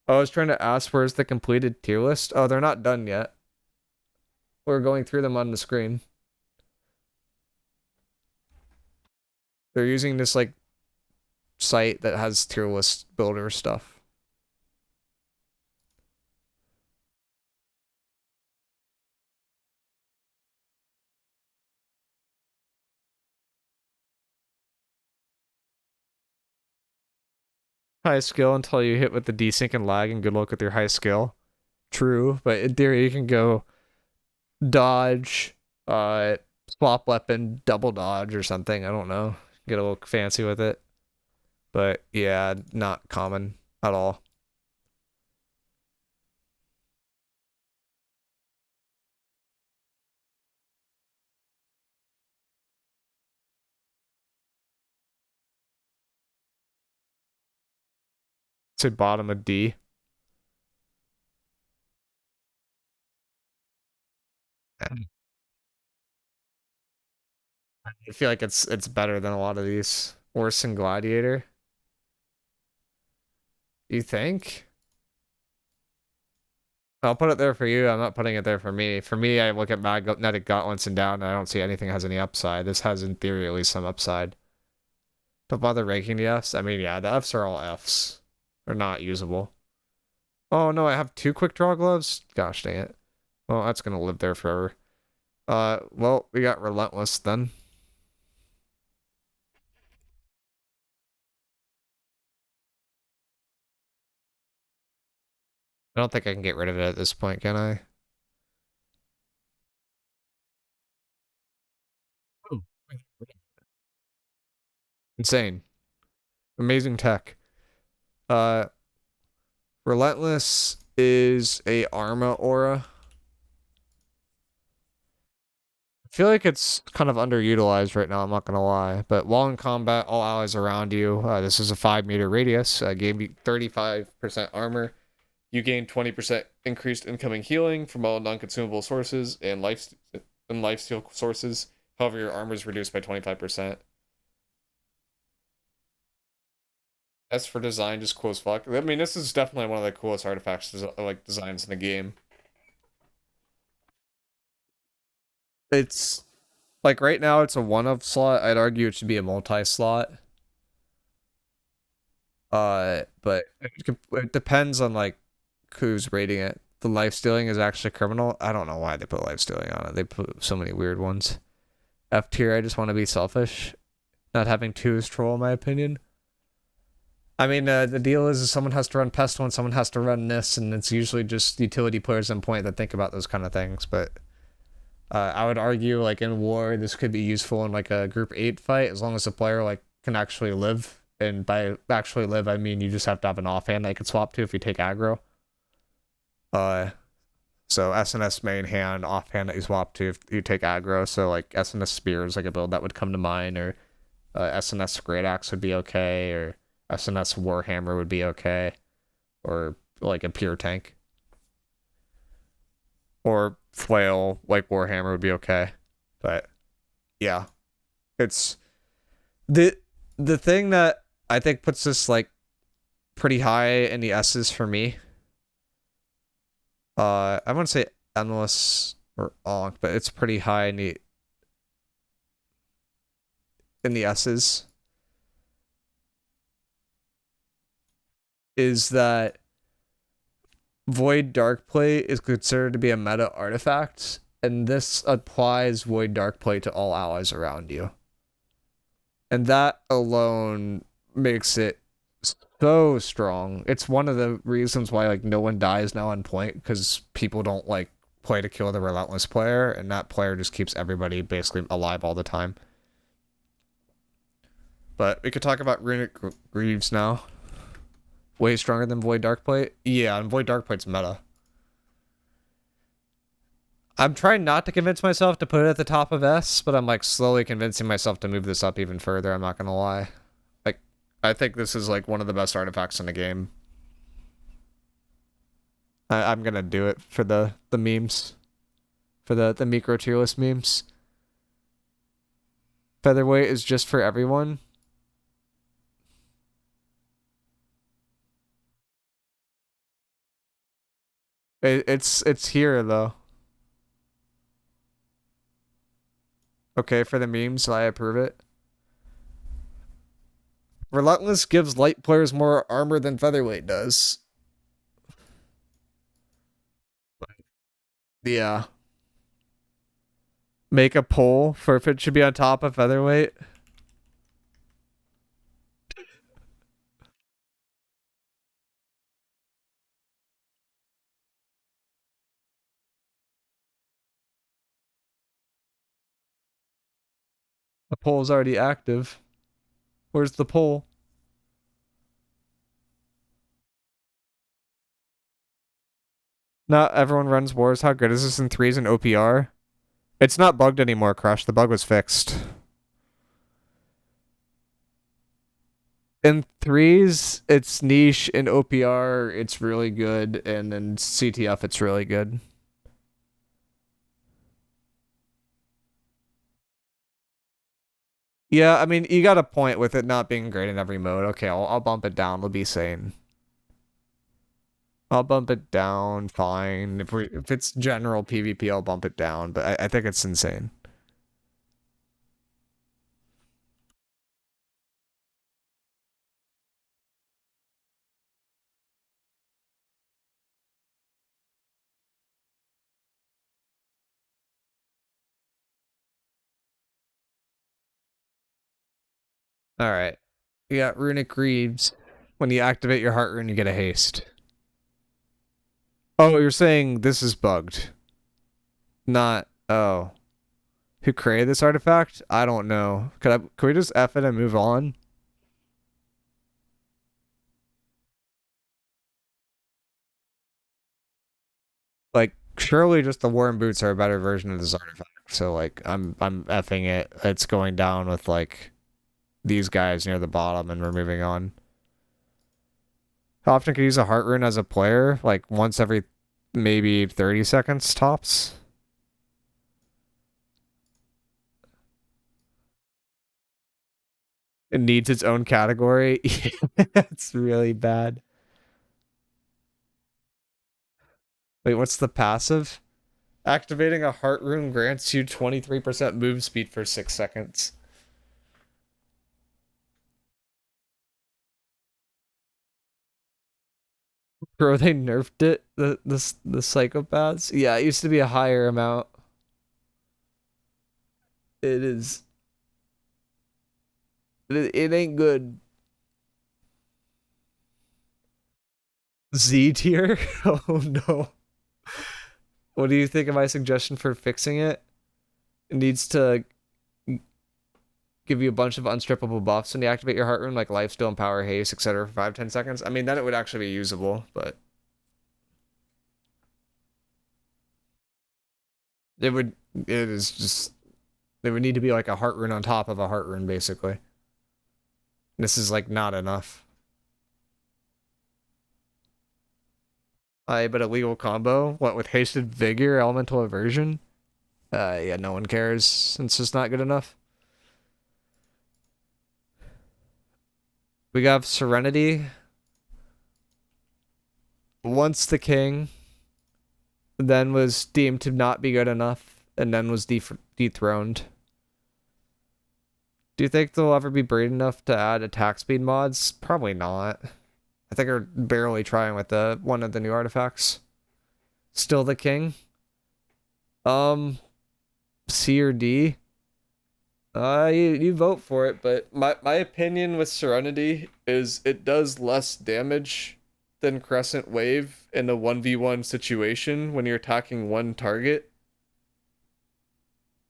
Oh, I was trying to ask where's the completed tier list. Oh, they're not done yet. We're going through them on the screen. They're using this like site that has tier list builder stuff. High skill until you hit with the desync and lag, and good luck with your high skill. True, but in theory you can go dodge, swap weapon, double dodge or something. I don't know. Get a little fancy with it. But yeah, not common at all. Say bottom of D. I feel like it's better than a lot of these. Worse than Gladiator. You think? I'll put it there for you. I'm not putting it there for me. For me, I look at magnetic gauntlets and down, and I don't see anything has any upside. This has, in theory, at least some upside. Don't bother ranking the Fs. I mean, yeah, the Fs are all Fs. They're not usable. Oh no, I have 2 quick draw gloves? Gosh dang it. Well, that's gonna live there forever. Well, we got Relentless then. I don't think I can get rid of it at this point, can I? Oh. Insane. Amazing tech. Uh, Relentless is a Arma aura. I feel like it's kind of underutilized right now, I'm not gonna lie. But while in combat, all allies around you, this is a 5-meter radius, gave you 35% armor. You gain 20% increased incoming healing from all non-consumable sources and lifesteal sources. However, your armor is reduced by 25%. As for design, just cool as fuck. I mean, this is definitely one of the coolest artifacts, like designs in the game. It's like right now it's a one-of slot. I'd argue it should be a multi-slot. But it depends on like who's rating it. The life stealing is actually criminal. I don't know why they put life stealing on it. They put so many weird ones. F tier, I just want to be selfish. Not having 2 is troll, in my opinion. I mean, the deal is someone has to run Pestilence, someone has to run this, and it's usually just utility players on point that think about those kind of things. But I would argue, like in war, this could be useful in like a group 8 fight as long as the player like can actually live. And by actually live, I mean you just have to have an offhand that you can swap to if you take aggro. So SNS main hand, offhand that you swap to if you take aggro. So like SNS spear is like a build that would come to mind, or SNS great axe would be okay, or SNS warhammer would be okay, or like a pure tank, or flail like warhammer would be okay. But yeah, it's the thing that I think puts this like pretty high in the S's for me. I wouldn't say endless or onk, but it's pretty high in the S's. Is that Void Darkplate is considered to be a meta artifact, and this applies Void Darkplate to all allies around you. And that alone makes it so strong. It's one of the reasons why like no one dies now on point, because people don't like play to kill the Relentless player, and that player just keeps everybody basically alive all the time. But we could talk about Runic Greaves now. Way stronger than Void Darkplate? Yeah, and Void Darkplate's meta. I'm trying not to convince myself to put it at the top of S, but I'm like slowly convincing myself to move this up even further, I'm not gonna lie. Like, I think this is like one of the best artifacts in the game. I'm gonna do it for the memes. For the miicrow Tierlist memes. Featherweight is just for everyone. It's here though. Okay, for the memes, I approve it. Relentless gives light players more armor than Featherweight does. Yeah. Make a poll for if it should be on top of Featherweight. The poll is already active. Where's the poll? Not everyone runs wars. How good is this in 3s and OPR? It's not bugged anymore, Crush. The bug was fixed. In threes, it's niche. In OPR, it's really good, and in CTF, it's really good. Yeah, I mean, you got a point with it not being great in every mode. Okay, I'll bump it down. It'll be sane. I'll bump it down, fine. If it's general PvP, I'll bump it down, but I think it's insane. All right. You got Runic Greaves. When you activate your heart rune, you get a haste. Oh, you're saying this is bugged. Not, oh. Who created this artifact? I don't know. Can we just F it and move on? Like, surely just the Worm Boots are a better version of this artifact. So like I'm effing it. It's going down with like these guys near the bottom and we're moving on. How often can you use a heart rune as a player? Like once every maybe 30 seconds tops. It needs its own category. It's really bad. Wait, what's the passive? Activating a heart rune grants you 23% move speed for 6 seconds. Bro, they nerfed it. The psychopaths. Yeah, it used to be a higher amount. It is. It ain't good. Z tier? Oh no. What do you think of my suggestion for fixing it? It needs to give you a bunch of unstrippable buffs when you activate your heart rune, like lifesteal and power haste, etc. for 5-10 seconds. I mean, then it would actually be usable, but it is just, there would need to be like a heart rune on top of a heart rune, basically. This is like not enough. But a legal combo? What, with hasted vigor, elemental aversion? Yeah, no one cares since it's not good enough. We got Serenity. Once the king, then was deemed to not be good enough, and then was dethroned. Do you think they'll ever be brave enough to add attack speed mods? Probably not. I think they're barely trying with one of the new artifacts. Still the king. C or D. You vote for it, but my opinion with Serenity is it does less damage than Crescent Wave in a 1v1 situation when you're attacking one target.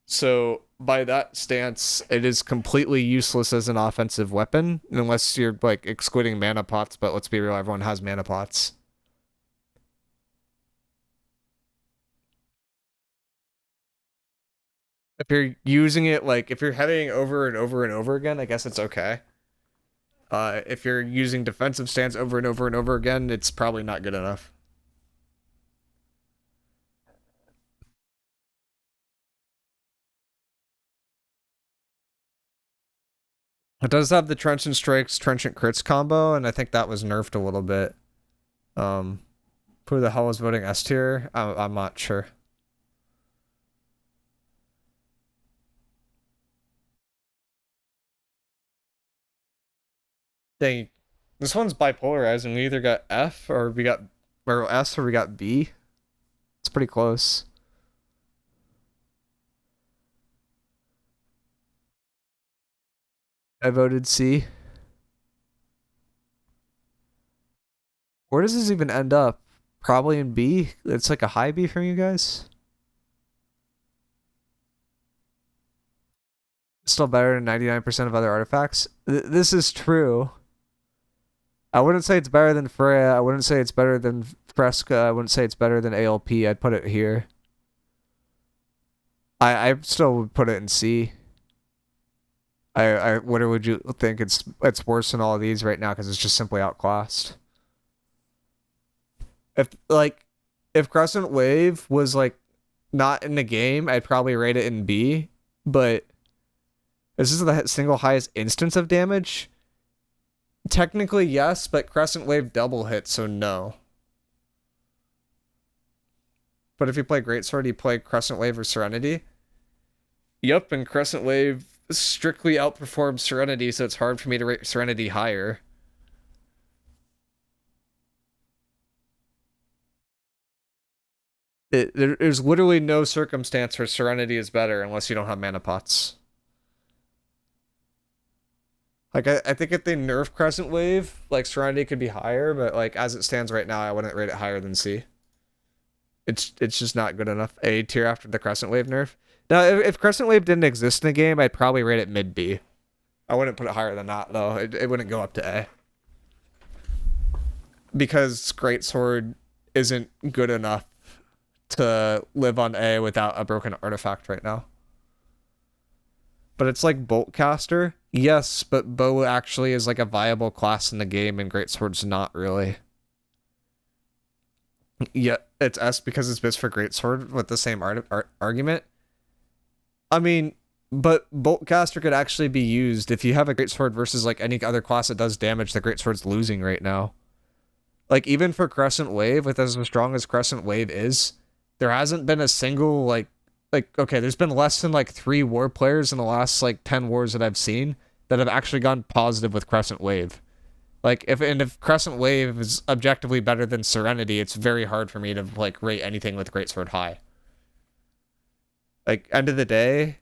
So by that stance, it is completely useless as an offensive weapon unless you're like excluding mana pots, but let's be real, everyone has mana pots. If you're using it like if you're heading over and over and over again, I guess it's okay. If you're using defensive stance over and over and over again, it's probably not good enough. It does have the Trenchant Strikes, Trenchant Crits combo, and I think that was nerfed a little bit. Um, who the hell was voting S tier? I'm not sure. Dang, this one's bipolarizing. We either got F or we got or S or we got B. It's pretty close. I voted C. Where does this even end up? Probably in B. It's like a high B from you guys. Still better than 99% of other artifacts. This is true. I wouldn't say it's better than Freya. I wouldn't say it's better than Fresca. I wouldn't say it's better than ALP. I'd put it here. I still would put it in C. What would you think? It's worse than all of these right now because it's just simply outclassed. If like if Crescent Wave was like not in the game, I'd probably rate it in B. But this is the single highest instance of damage. Technically, yes, but Crescent Wave double hit, so no. But if you play Greatsword, you play Crescent Wave or Serenity. Yep, and Crescent Wave strictly outperforms Serenity, so it's hard for me to rate Serenity higher. There's literally no circumstance where Serenity is better unless you don't have mana pots. Like, I think if they nerf Crescent Wave, like, Serenity could be higher, but, like, as it stands right now, I wouldn't rate it higher than C. It's just not good enough. A tier after the Crescent Wave nerf. Now, if Crescent Wave didn't exist in the game, I'd probably rate it mid B. I wouldn't put it higher than that, though. It wouldn't go up to A. Because Greatsword isn't good enough to live on A without a broken artifact right now. But it's like Boltcaster. Yes, but Bow actually is like a viable class in the game, and Greatsword's not really. Yeah, it's S because it's best for Greatsword with the same argument. I mean, but Boltcaster could actually be used if you have a Greatsword versus like any other class that does damage. The Greatsword's losing right now. Like even for Crescent Wave, with as strong as Crescent Wave is, there hasn't been a single like okay, there's been less than like 3 war players in the last like 10 wars that I've seen that have actually gone positive with Crescent Wave. Like if Crescent Wave is objectively better than Serenity, it's very hard for me to like rate anything with Greatsword high. Like end of the day,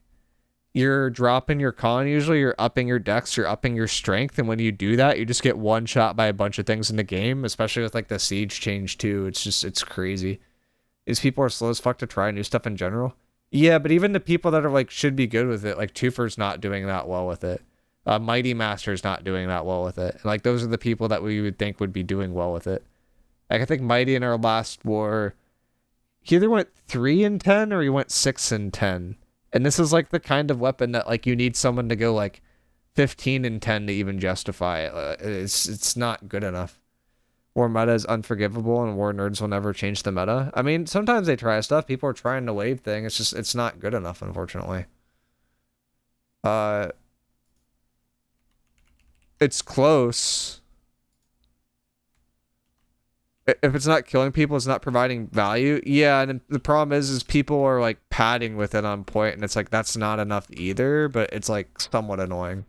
you're dropping your con usually, you're upping your dex, you're upping your strength, and when you do that, you just get one shot by a bunch of things in the game, especially with like the siege change too. It's crazy. These people are slow as fuck to try new stuff in general. Yeah, but even the people that are like should be good with it, like Twofer's not doing that well with it. Mighty Master's not doing that well with it. And, like those are the people that we would think would be doing well with it. Like I think Mighty in our last war, he either went 3-10 or he went 6-10. And this is like the kind of weapon that like you need someone to go like 15-10 to even justify it. It's not good enough. War meta is unforgivable, and war nerds will never change the meta. I mean, sometimes they try stuff. People are trying the wave thing. It's not good enough, unfortunately. It's close. If it's not killing people, it's not providing value. Yeah, and the problem is people are like padding with it on point, and it's like that's not enough either. But it's like somewhat annoying.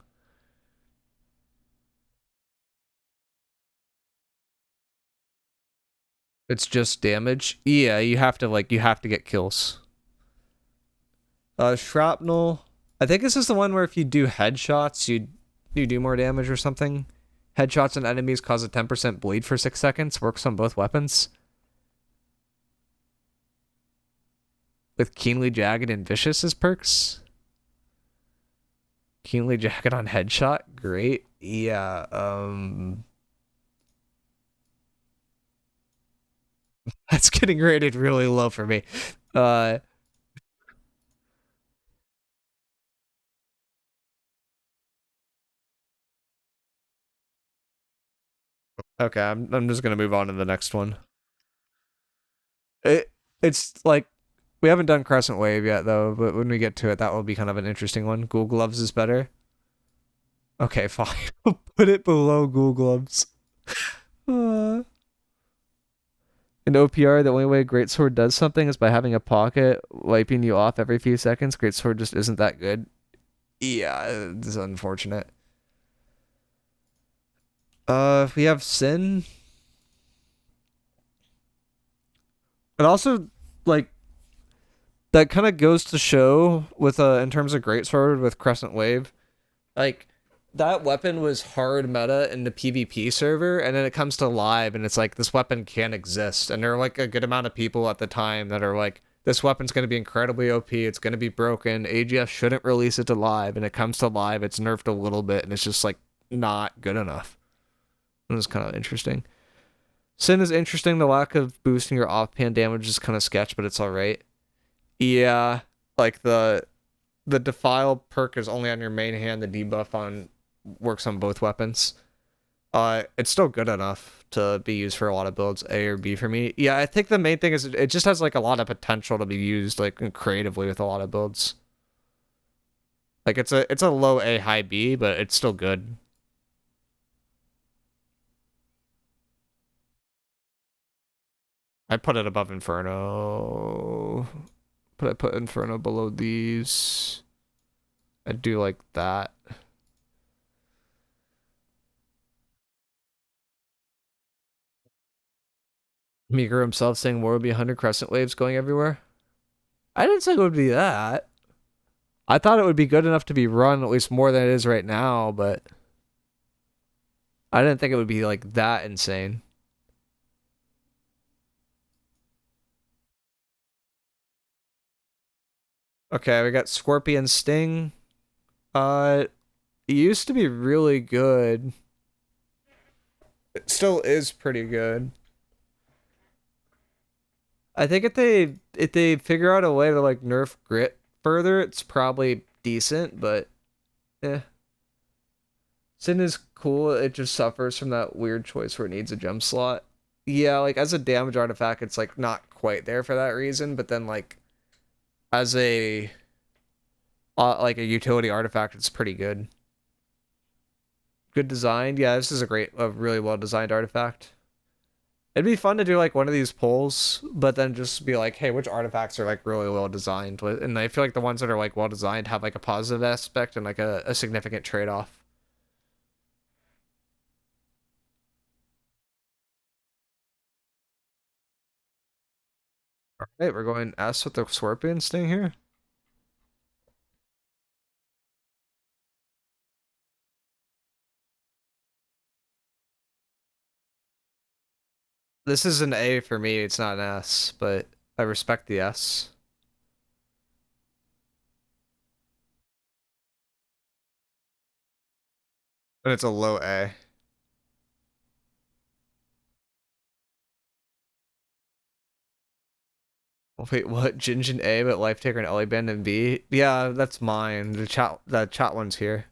It's just damage. Yeah, you have to get kills. Shrapnel. I think this is the one where if you do headshots, you do more damage or something. Headshots on enemies cause a 10% bleed for 6 seconds. Works on both weapons. With Keenly Jagged and Vicious as perks. Keenly Jagged on headshot. Great. Yeah, that's getting rated really low for me. Okay, I'm just gonna move on to the next one. It's like we haven't done Crescent Wave yet though, but when we get to it, that will be kind of an interesting one. Ghoul Gloves is better. Okay, fine. Put it below Ghoul Gloves. In OPR, the only way Greatsword does something is by having a pocket wiping you off every few seconds. Greatsword just isn't that good. Yeah, it's unfortunate. We have Sin. And also, like, that kind of goes to show with in terms of Greatsword with Crescent Wave, like that weapon was hard meta in the PvP server, and then it comes to live, and it's like this weapon can't exist. And there are like a good amount of people at the time that are like, this weapon's going to be incredibly OP, it's going to be broken, AGF shouldn't release it to live, and it comes to live, it's nerfed a little bit, and it's just like not good enough. It was kind of interesting. Sin is interesting. The lack of boosting your offhand damage is kind of sketch, but it's alright. Yeah, like the the defile perk is only on your main hand. The debuff on works on both weapons. It's still good enough to be used for a lot of builds, A or B for me. Yeah, I think the main thing is it just has like a lot of potential to be used like creatively with a lot of builds. Like it's a low A, high B, but it's still good. I put it above Inferno. But I put Inferno below these. I do like that. Miicrow himself saying war would be 100 crescent waves going everywhere. I didn't say it would be that. I thought it would be good enough to be run at least more than it is right now, but I didn't think it would be like that insane. Okay, we got Scorpion Sting. It used to be really good. It still is pretty good. I think if they figure out a way to like nerf grit further, it's probably decent, but eh. Sin is cool. It just suffers from that weird choice where it needs a gem slot. Yeah, like as a damage artifact, it's like not quite there for that reason, but then like as a like a utility artifact, it's pretty good. Good designed. Yeah, this is a really well designed artifact. It'd be fun to do like one of these polls, but then just be like, hey, which artifacts are like really well designed? And I feel like the ones that are like well designed have like a positive aspect and like a significant trade off. All right, we're going S with the Scorpion Sting here. This is an A for me. It's not an S, but I respect the S. But it's a low A. Wait, what? Jinjin A, but Lifetaker and Ellie in B? Yeah, that's mine. The chat one's here.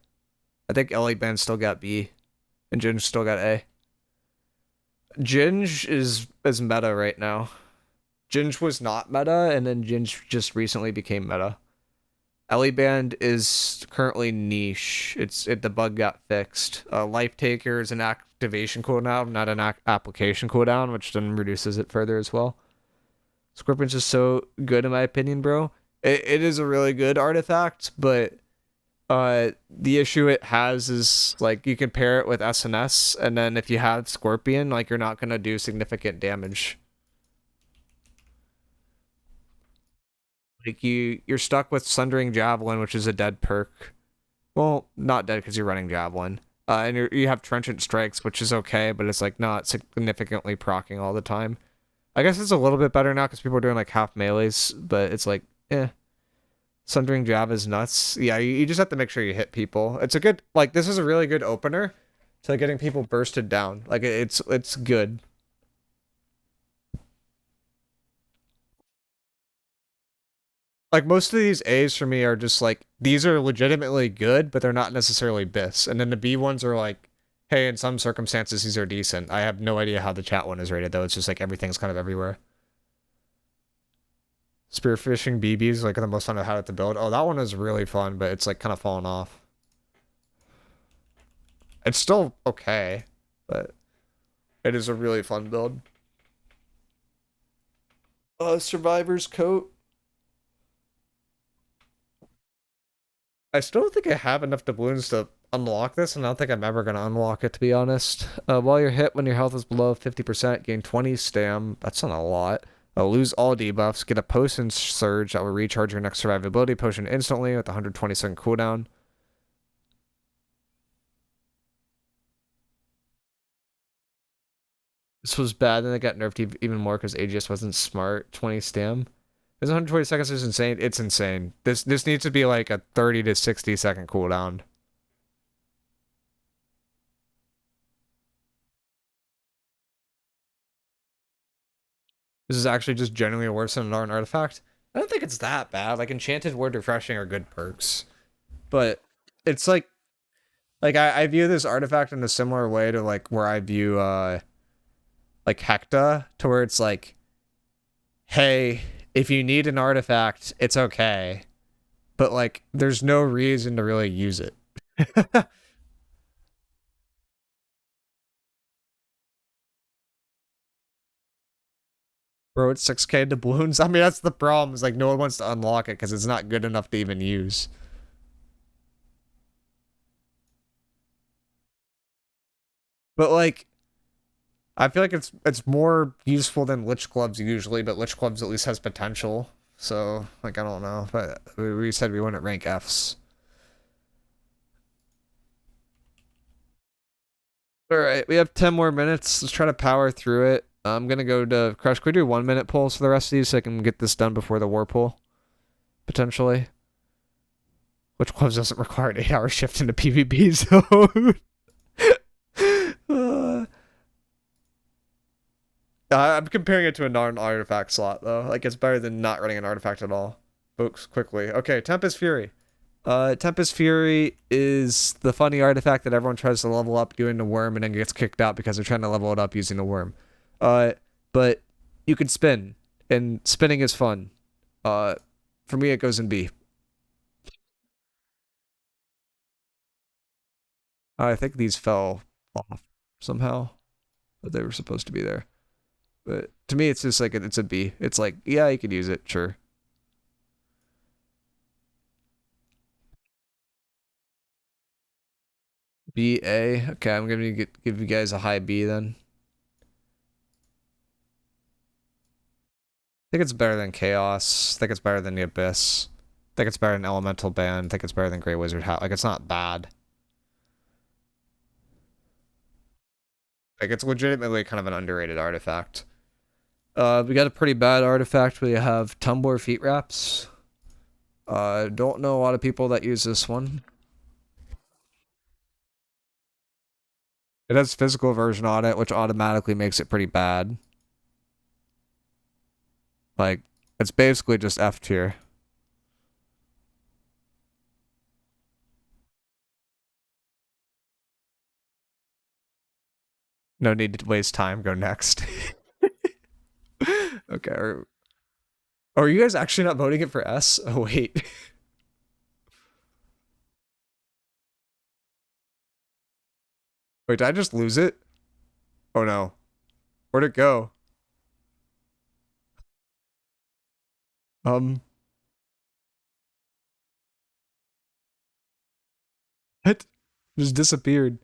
I think Ellie still got B, and Jinj still got A. Jinj is meta right now. Jinj was not meta, and then Jinj just recently became meta. Ellie is currently niche. The bug got fixed. Lifetaker is an activation cooldown, not an application cooldown, which then reduces it further as well. Scorpion's just so good in my opinion, bro. It is a really good artifact, but the issue it has is like you can pair it with SNS, and then if you have Scorpion, like you're not gonna do significant damage. Like you're stuck with Sundering Javelin, which is a dead perk. Well, not dead because you're running Javelin. And you have Trenchant Strikes, which is okay, but it's like not significantly procking all the time. I guess it's a little bit better now because people are doing like half melees, but it's like, eh. Sundering Jab is nuts. Yeah, you just have to make sure you hit people. It's a good, like, this is a really good opener to getting people bursted down. Like, it's good. Like, most of these A's for me are just like, these are legitimately good, but they're not necessarily BIS. And then the B ones are like, hey, in some circumstances, these are decent. I have no idea how the chat one is rated, though. It's just like everything's kind of everywhere. Spearfishing BBs, like the most fun I've had to build. Oh, that one is really fun, but it's like kind of fallen off. It's still okay, but it is a really fun build. Survivor's Coat. I still don't think I have enough doubloons to unlock this, and I don't think I'm ever going to unlock it, to be honest. While you're hit when your health is below 50%, gain 20 stam. That's not a lot. Lose all debuffs. Get a potion surge that will recharge your next survivability potion instantly with 120-second cooldown. This was bad, then they got nerfed even more because AGS wasn't smart. 20 stam. This 120 seconds is insane. It's insane. This needs to be like a 30 to 60 second cooldown. This is actually just genuinely worse than an artifact. I don't think it's that bad. Like enchanted word refreshing are good perks, but it's like I view this artifact in a similar way to like where I view like Heceta, to where it's like, hey, if you need an artifact, it's okay, but like there's no reason to really use it. Bro, it's 6k doubloons. I mean, that's the problem. Is like no one wants to unlock it because it's not good enough to even use. But like, I feel like it's more useful than Lich Clubs usually, but Lich Clubs at least has potential. So like, I don't know. But we said we wouldn't rank Fs. All right, we have 10 more minutes. Let's try to power through it. I'm gonna go to Crush. Could we do 1 minute pulls for the rest of these so I can get this done before the war pool? Potentially. Which clubs doesn't require an 8-hour shift into PvP zone? I'm comparing it to a non-artifact slot though. Like it's better than not running an artifact at all. Folks, quickly. Okay, Tempest Fury. Tempest Fury is the funny artifact that everyone tries to level up doing the worm and then gets kicked out because they're trying to level it up using the worm. But you can spin, and spinning is fun. For me, it goes in B. I think these fell off somehow, but they were supposed to be there. But to me, it's just like it's a B. It's like, yeah, you could use it, sure. B A. Okay, I'm gonna give you guys a high B then. I think it's better than Chaos. I think it's better than the Abyss. I think it's better than Elemental Band. I think it's better than Great Wizard Hat. Like it's not bad. Like it's legitimately kind of an underrated artifact. We got a pretty bad artifact. We have Tumbler feetwraps. Don't know a lot of people that use this one. It has physical version on it, which automatically makes it pretty bad. Like, it's basically just F tier. No need to waste time. Go next. Okay. Are you guys actually not voting it for S? Oh, wait. Wait, did I just lose it? Oh, no. Where'd it go? Um, it just disappeared.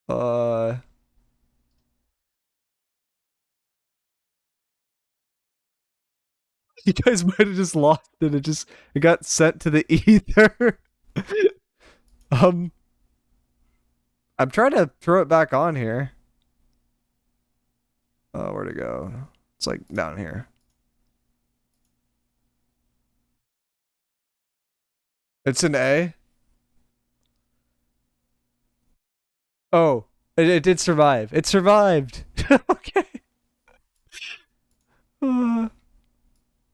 Uh, you guys might have just lost it. It got sent to the ether. um, I'm trying to throw it back on here. Oh, where'd it go? It's like down here. It's an A. Oh, it did survive. It survived. Okay.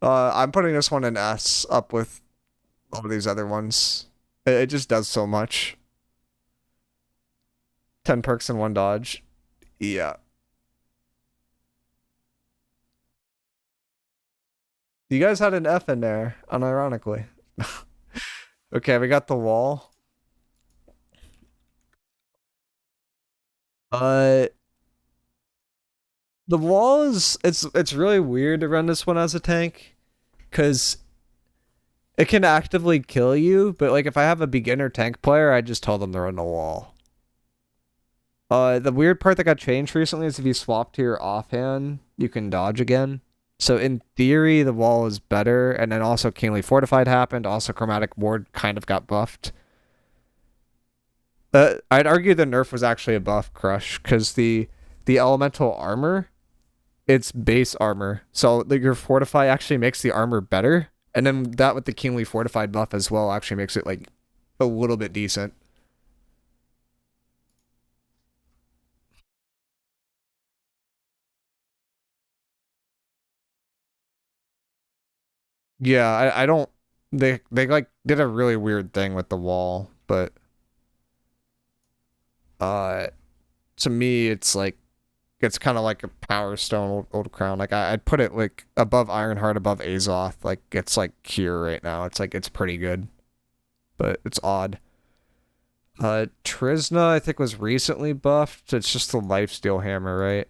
I'm putting this one in S up with all of these other ones. It just does so much. 10 perks and 1 dodge. Yeah. You guys had an F in there, unironically. Okay, we got the wall. Uh, the wall is it's really weird to run this one as a tank, because it can actively kill you, but like if I have a beginner tank player, I just tell them to run the wall. The weird part that got changed recently is if you swap to your offhand, you can dodge again. So in theory, the wall is better, and then also Kingly Fortified happened. Also, Chromatic Ward kind of got buffed. I'd argue the nerf was actually a buff, Crush, because the elemental armor, it's base armor. So like, your Fortify actually makes the armor better, and then that with the Kingly Fortified buff as well actually makes it like a little bit decent. Yeah, I don't. They like did a really weird thing with the wall, but uh, to me, it's kind of like a Power Stone old crown. Like I'd put it like above Ironheart, above Azoth. Like it's like here right now. It's like it's pretty good, but it's odd. Tisna I think was recently buffed. It's just the lifesteal hammer, right?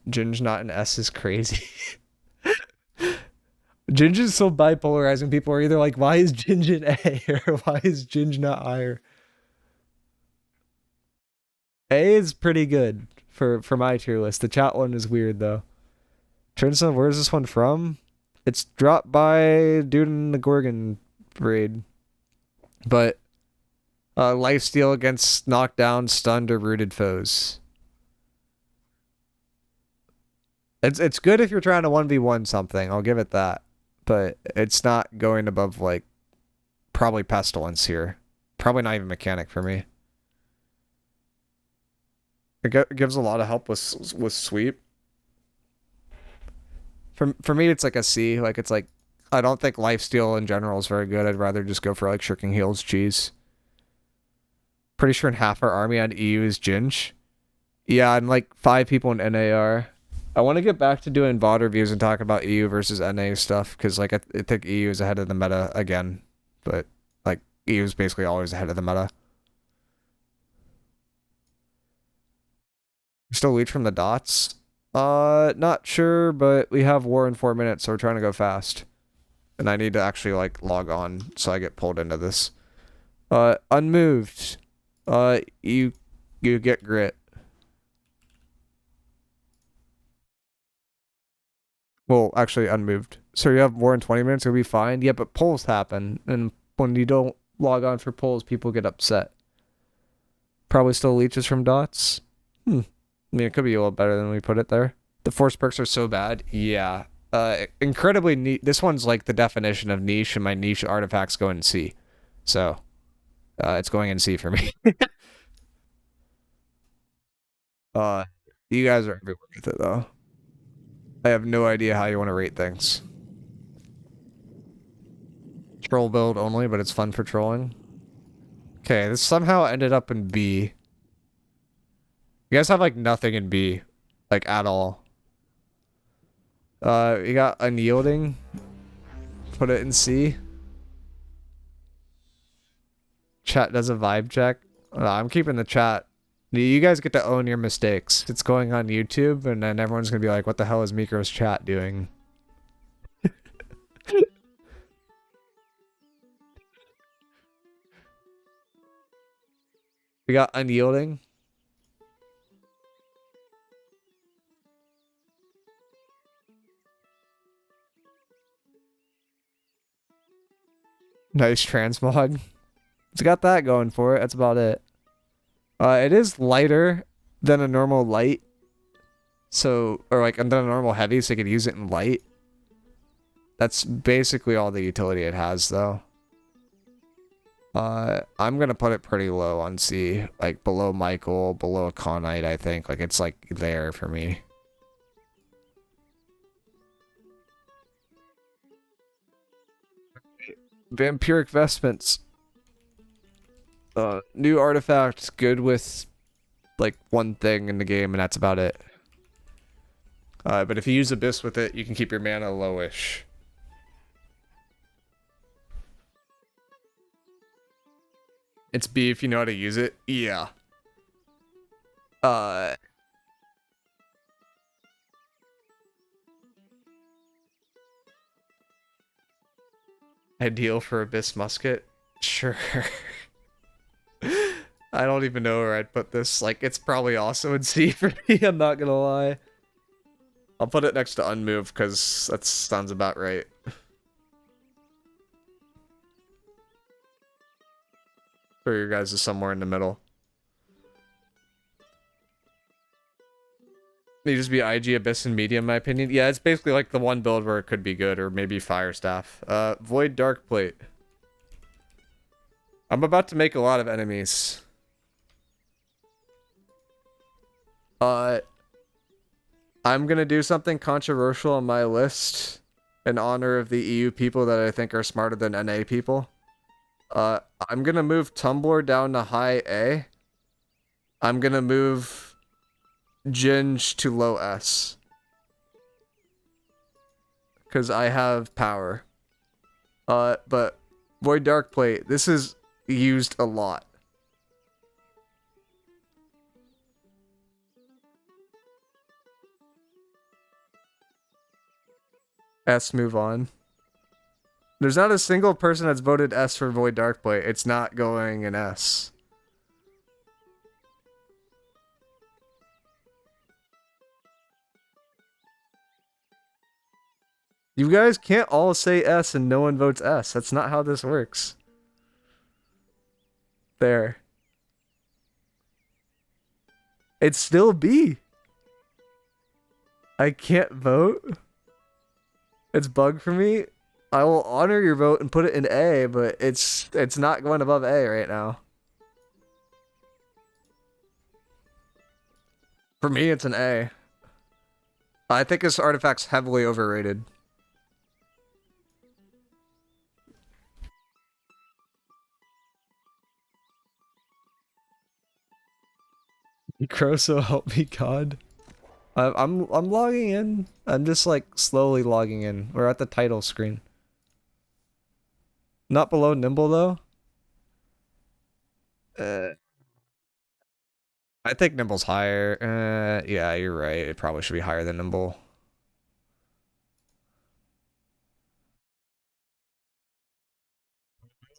Ginge not an S is crazy. Ginge is so bipolarizing. People are either like, why is Ginge an A or why is Ginge not higher? A is pretty good for my tier list. The chat one is weird though. Trinson, where's this one from? It's dropped by dude in the Gorgon raid. But lifesteal against knockdown, stunned, or rooted foes. It's good if you're trying to 1v1 something, I'll give it that. But it's not going above like probably Pestilence here. Probably not even mechanic for me. It gives a lot of help with sweep. For me, it's like a C. Like it's like I don't think lifesteal in general is very good. I'd rather just go for like shirking heals cheese. Pretty sure in half our army on EU is Ginge. Yeah, and like 5 people in NAR. I want to get back to doing VOD reviews and talk about EU versus NA stuff because like I think EU is ahead of the meta again, but like EU is basically always ahead of the meta. Still lead from the dots? Not sure, but we have war in 4 minutes, so we're trying to go fast. And I need to actually like log on so I get pulled into this. Unmoved. You get grit. Well, actually unmoved. So you have war in 20 minutes, it'll be fine. Yeah, but polls happen, and when you don't log on for polls, people get upset. Probably still leeches from dots. I mean, it could be a little better than we put it there. The force perks are so bad. Yeah. Incredibly neat. This one's like the definition of niche, and my niche artifacts go in C. So, it's going in C for me. You guys are everywhere with it, though. I have no idea how you want to rate things. Troll build only, but it's fun for trolling. Okay, this somehow ended up in B. You guys have, like, nothing in B. Like, at all. You got unyielding. Put it in C. Chat does a vibe check. I'm keeping the chat. You guys get to own your mistakes. It's going on YouTube, and then everyone's gonna be like, what the hell is Miicrow's chat doing? We got unyielding. Nice transmog. It's got that going for it. That's about it. It is lighter than a normal light. So, or like than a normal heavy, so you could use it in light. That's basically all the utility it has, though. I'm gonna put it pretty low on C, like below Michael, below a Conite, I think. Like it's like there for me. Vampiric vestments. New artifact, good with like one thing in the game, and that's about it. But if you use Abyss with it, you can keep your mana lowish. It's B if you know how to use it. Yeah. Ideal for Abyss musket? Sure. I don't even know where I'd put this. Like, it's probably also in C for me, I'm not gonna lie. I'll put it next to Unmoved, because that sounds about right. For your guys is somewhere in the middle. May just be IG, Abyss, and Medium, in my opinion. Yeah, it's basically like the one build where it could be good, or maybe Fire Staff. Void Dark Plate. I'm about to make a lot of enemies. I'm gonna do something controversial on my list, in honor of the EU people that I think are smarter than NA people. I'm gonna move Tumbler down to high A. I'm gonna move Ginge to low S. Because I have power. But Void Darkplate, this is used a lot. S, move on. There's not a single person that's voted S for Void Darkplate. It's not going in S. You guys can't all say S and no one votes S. That's not how this works. There. It's still B. I can't vote. It's bug for me. I will honor your vote and put it in A, but it's not going above A right now. For me, it's an A. I think this artifact's heavily overrated. Miicrow, so help me God. I'm logging in. I'm just like slowly logging in. We're at the title screen. Not below Nimble though. I think Nimble's higher. Yeah, you're right. It probably should be higher than Nimble.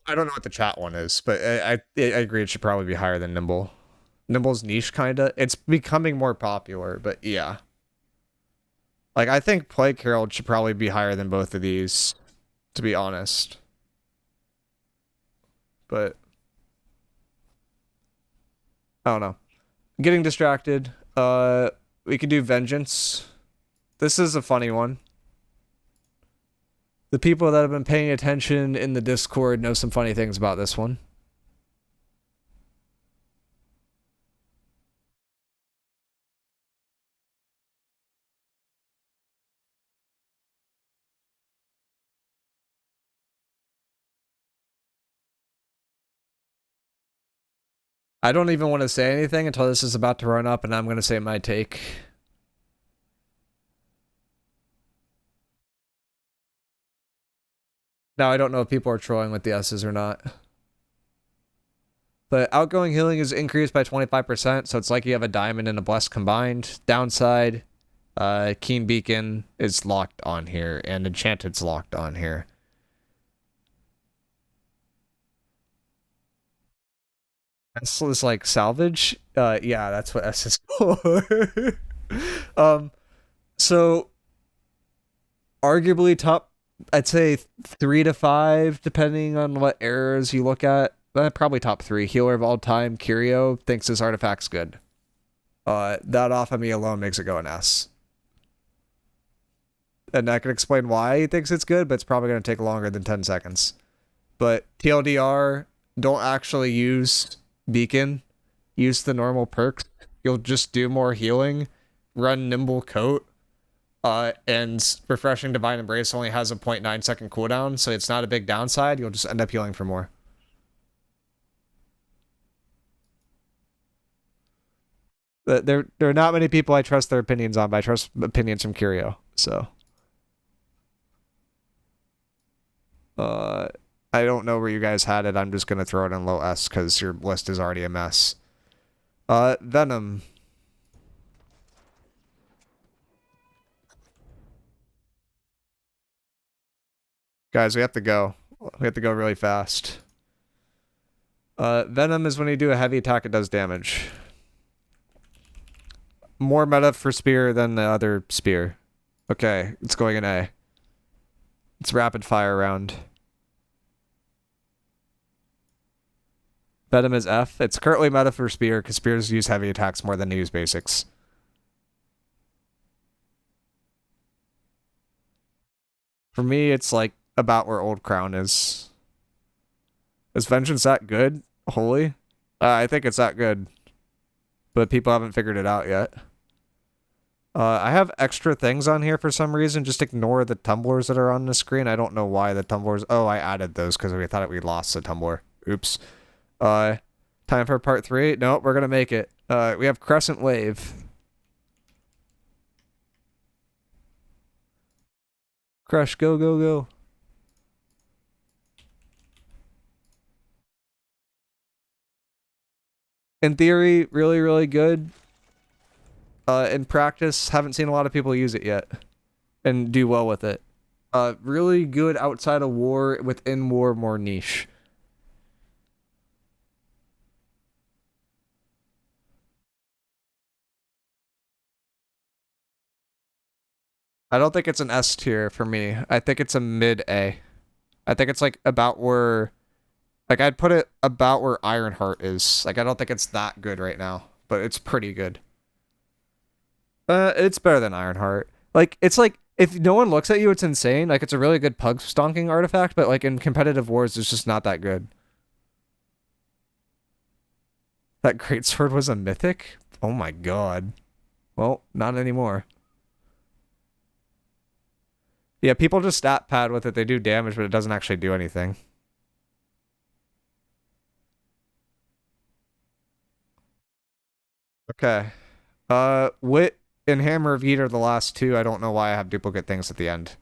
I don't know what the chat one is, but I agree it should probably be higher than Nimble. Nimble's niche kinda. It's becoming more popular, but yeah. Like I think Plagueherald should probably be higher than both of these, to be honest. But I don't know. Getting distracted. We could do Vengeance. This is a funny one. The people that have been paying attention in the Discord know some funny things about this one. I don't even want to say anything until this is about to run up and I'm going to say my take. Now, I don't know if people are trolling with the S's or not. But outgoing healing is increased by 25%, so it's like you have a diamond and a bless combined. Downside, Keen Beacon is locked on here, and Enchanted's locked on here. S is like salvage? Yeah, that's what S is for. So arguably top, I'd say 3 to 5, depending on what errors you look at. Probably top 3. Healer of all time, Curio, thinks this artifact's good. That off of me alone makes it go an S. And I can explain why he thinks it's good, but it's probably going to take longer than 10 seconds. But TLDR, don't actually use Beacon. Use the normal perks. You'll just do more healing. Run Nimble Coat. And Refreshing Divine Embrace only has a 0.9 second cooldown, so it's not a big downside. You'll just end up healing for more. There are not many people I trust their opinions on, but I trust opinions from Curio, so. I don't know where you guys had it. I'm just going to throw it in low S because your list is already a mess. Venom. Guys, we have to go. We have to go really fast. Venom is when you do a heavy attack, it does damage. More meta for spear than the other spear. Okay, it's going in A. It's rapid fire round. Venom is F. It's currently meta for spear because spears use heavy attacks more than they use basics. For me, it's like about where Old Crown is. Is Vengeance that good? Holy? I think it's that good. But people haven't figured it out yet. I have extra things on here for some reason. Just ignore the tumblers that are on the screen. I don't know why the tumblers... Oh, I added those because we thought we lost the tumbler. Oops. Time for part 3? Nope, we're gonna make it. We have Crescent Wave. Crush, go, go, go. In theory, really, really good. In practice, haven't seen a lot of people use it yet and do well with it. Really good outside of war, within war, more niche. I don't think it's an S tier for me. I think it's a mid A. I think it's like about where, like I'd put it about where Ironheart is. Like I don't think it's that good right now, but it's pretty good. It's better than Ironheart. Like it's like if no one looks at you, it's insane. Like it's a really good pug stonking artifact, but like in competitive wars, it's just not that good. That greatsword was a mythic? Oh my god. Well, not anymore. Yeah, people just stat pad with it. They do damage, but it doesn't actually do anything. Okay. Wit and Hammer of Heat are the last two. I don't know why I have duplicate things at the end.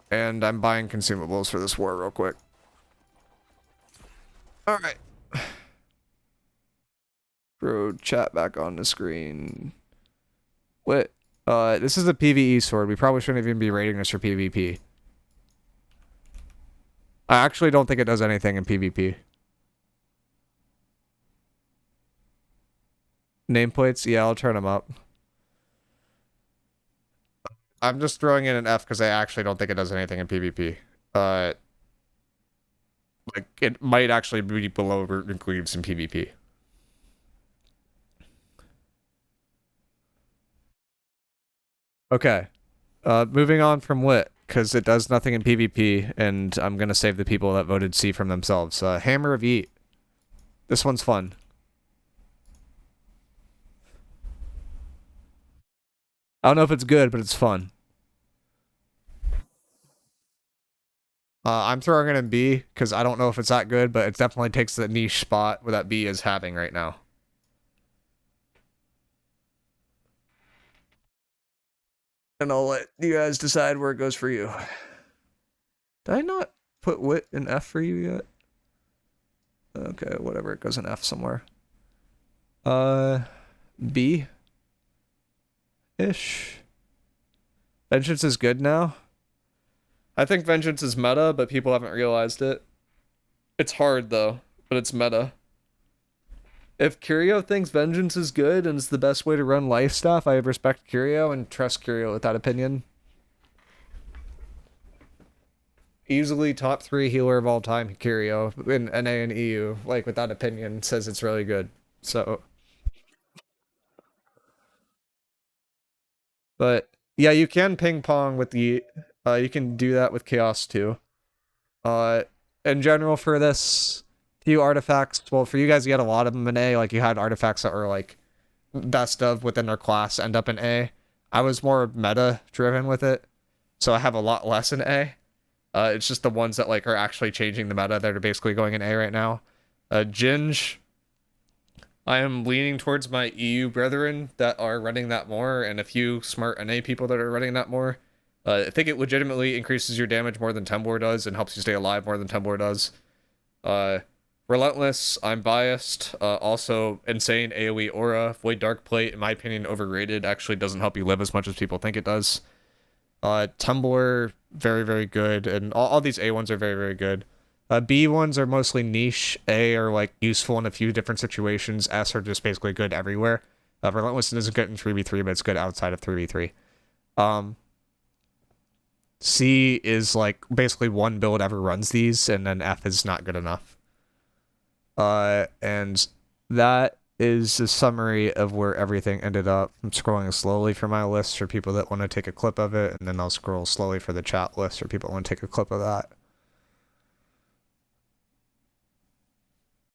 And I'm buying consumables for this war real quick. Alright. Throw chat back on the screen. What? This is a PvE sword. We probably shouldn't even be rating this for PvP. I actually don't think it does anything in PvP. Nameplates? Yeah, I'll turn them up. I'm just throwing in an F because I actually don't think it does anything in PvP. Like, it might actually be below Runic greaves in PvP. Okay. Moving on from Wit, because it does nothing in PvP, and I'm gonna save the people that voted C from themselves. Hammer of Eat. This one's fun. I don't know if it's good, but it's fun. I'm throwing it in B, because I don't know if it's that good, but it definitely takes the niche spot where that B is having right now. And I'll let you guys decide where it goes for you. Did I not put Wit in F for you yet? Okay, whatever, it goes in F somewhere. B? Ish. Vengeance is good now? I think Vengeance is meta, but people haven't realized it. It's hard, though, but it's meta. If Curio thinks Vengeance is good and it's the best way to run life stuff, I respect Curio and trust Curio with that opinion. Easily top 3 healer of all time, Curio, in NA and EU, like, with that opinion, says it's really good. So... But, yeah, you can ping pong with the... you can do that with Chaos, too. In general, for this... few artifacts. Well, for you guys, you had a lot of them in A. Like, you had artifacts that were, like, best of within their class end up in A. I was more meta-driven with it, so I have a lot less in A. It's just the ones that, like, are actually changing the meta that are basically going in A right now. Ginge. I am leaning towards my EU brethren that are running that more, and a few smart NA people that are running that more. I think it legitimately increases your damage more than Tumbler does and helps you stay alive more than Tumbler does. Relentless, I'm biased. Also, insane AoE aura. Void Dark Plate, in my opinion, overrated. Actually doesn't help you live as much as people think it does. Tumbler, very, very good. And all these A ones are very, very good. B ones are mostly niche. A are, like, useful in a few different situations. S are just basically good everywhere. Relentless isn't good in 3v3, but it's good outside of 3v3. C is, like, basically one build ever runs these, and then F is not good enough. And that is a summary of where everything ended up. I'm scrolling slowly for my list for people that want to take a clip of it, and then I'll scroll slowly for the chat list for people that want to take a clip of that.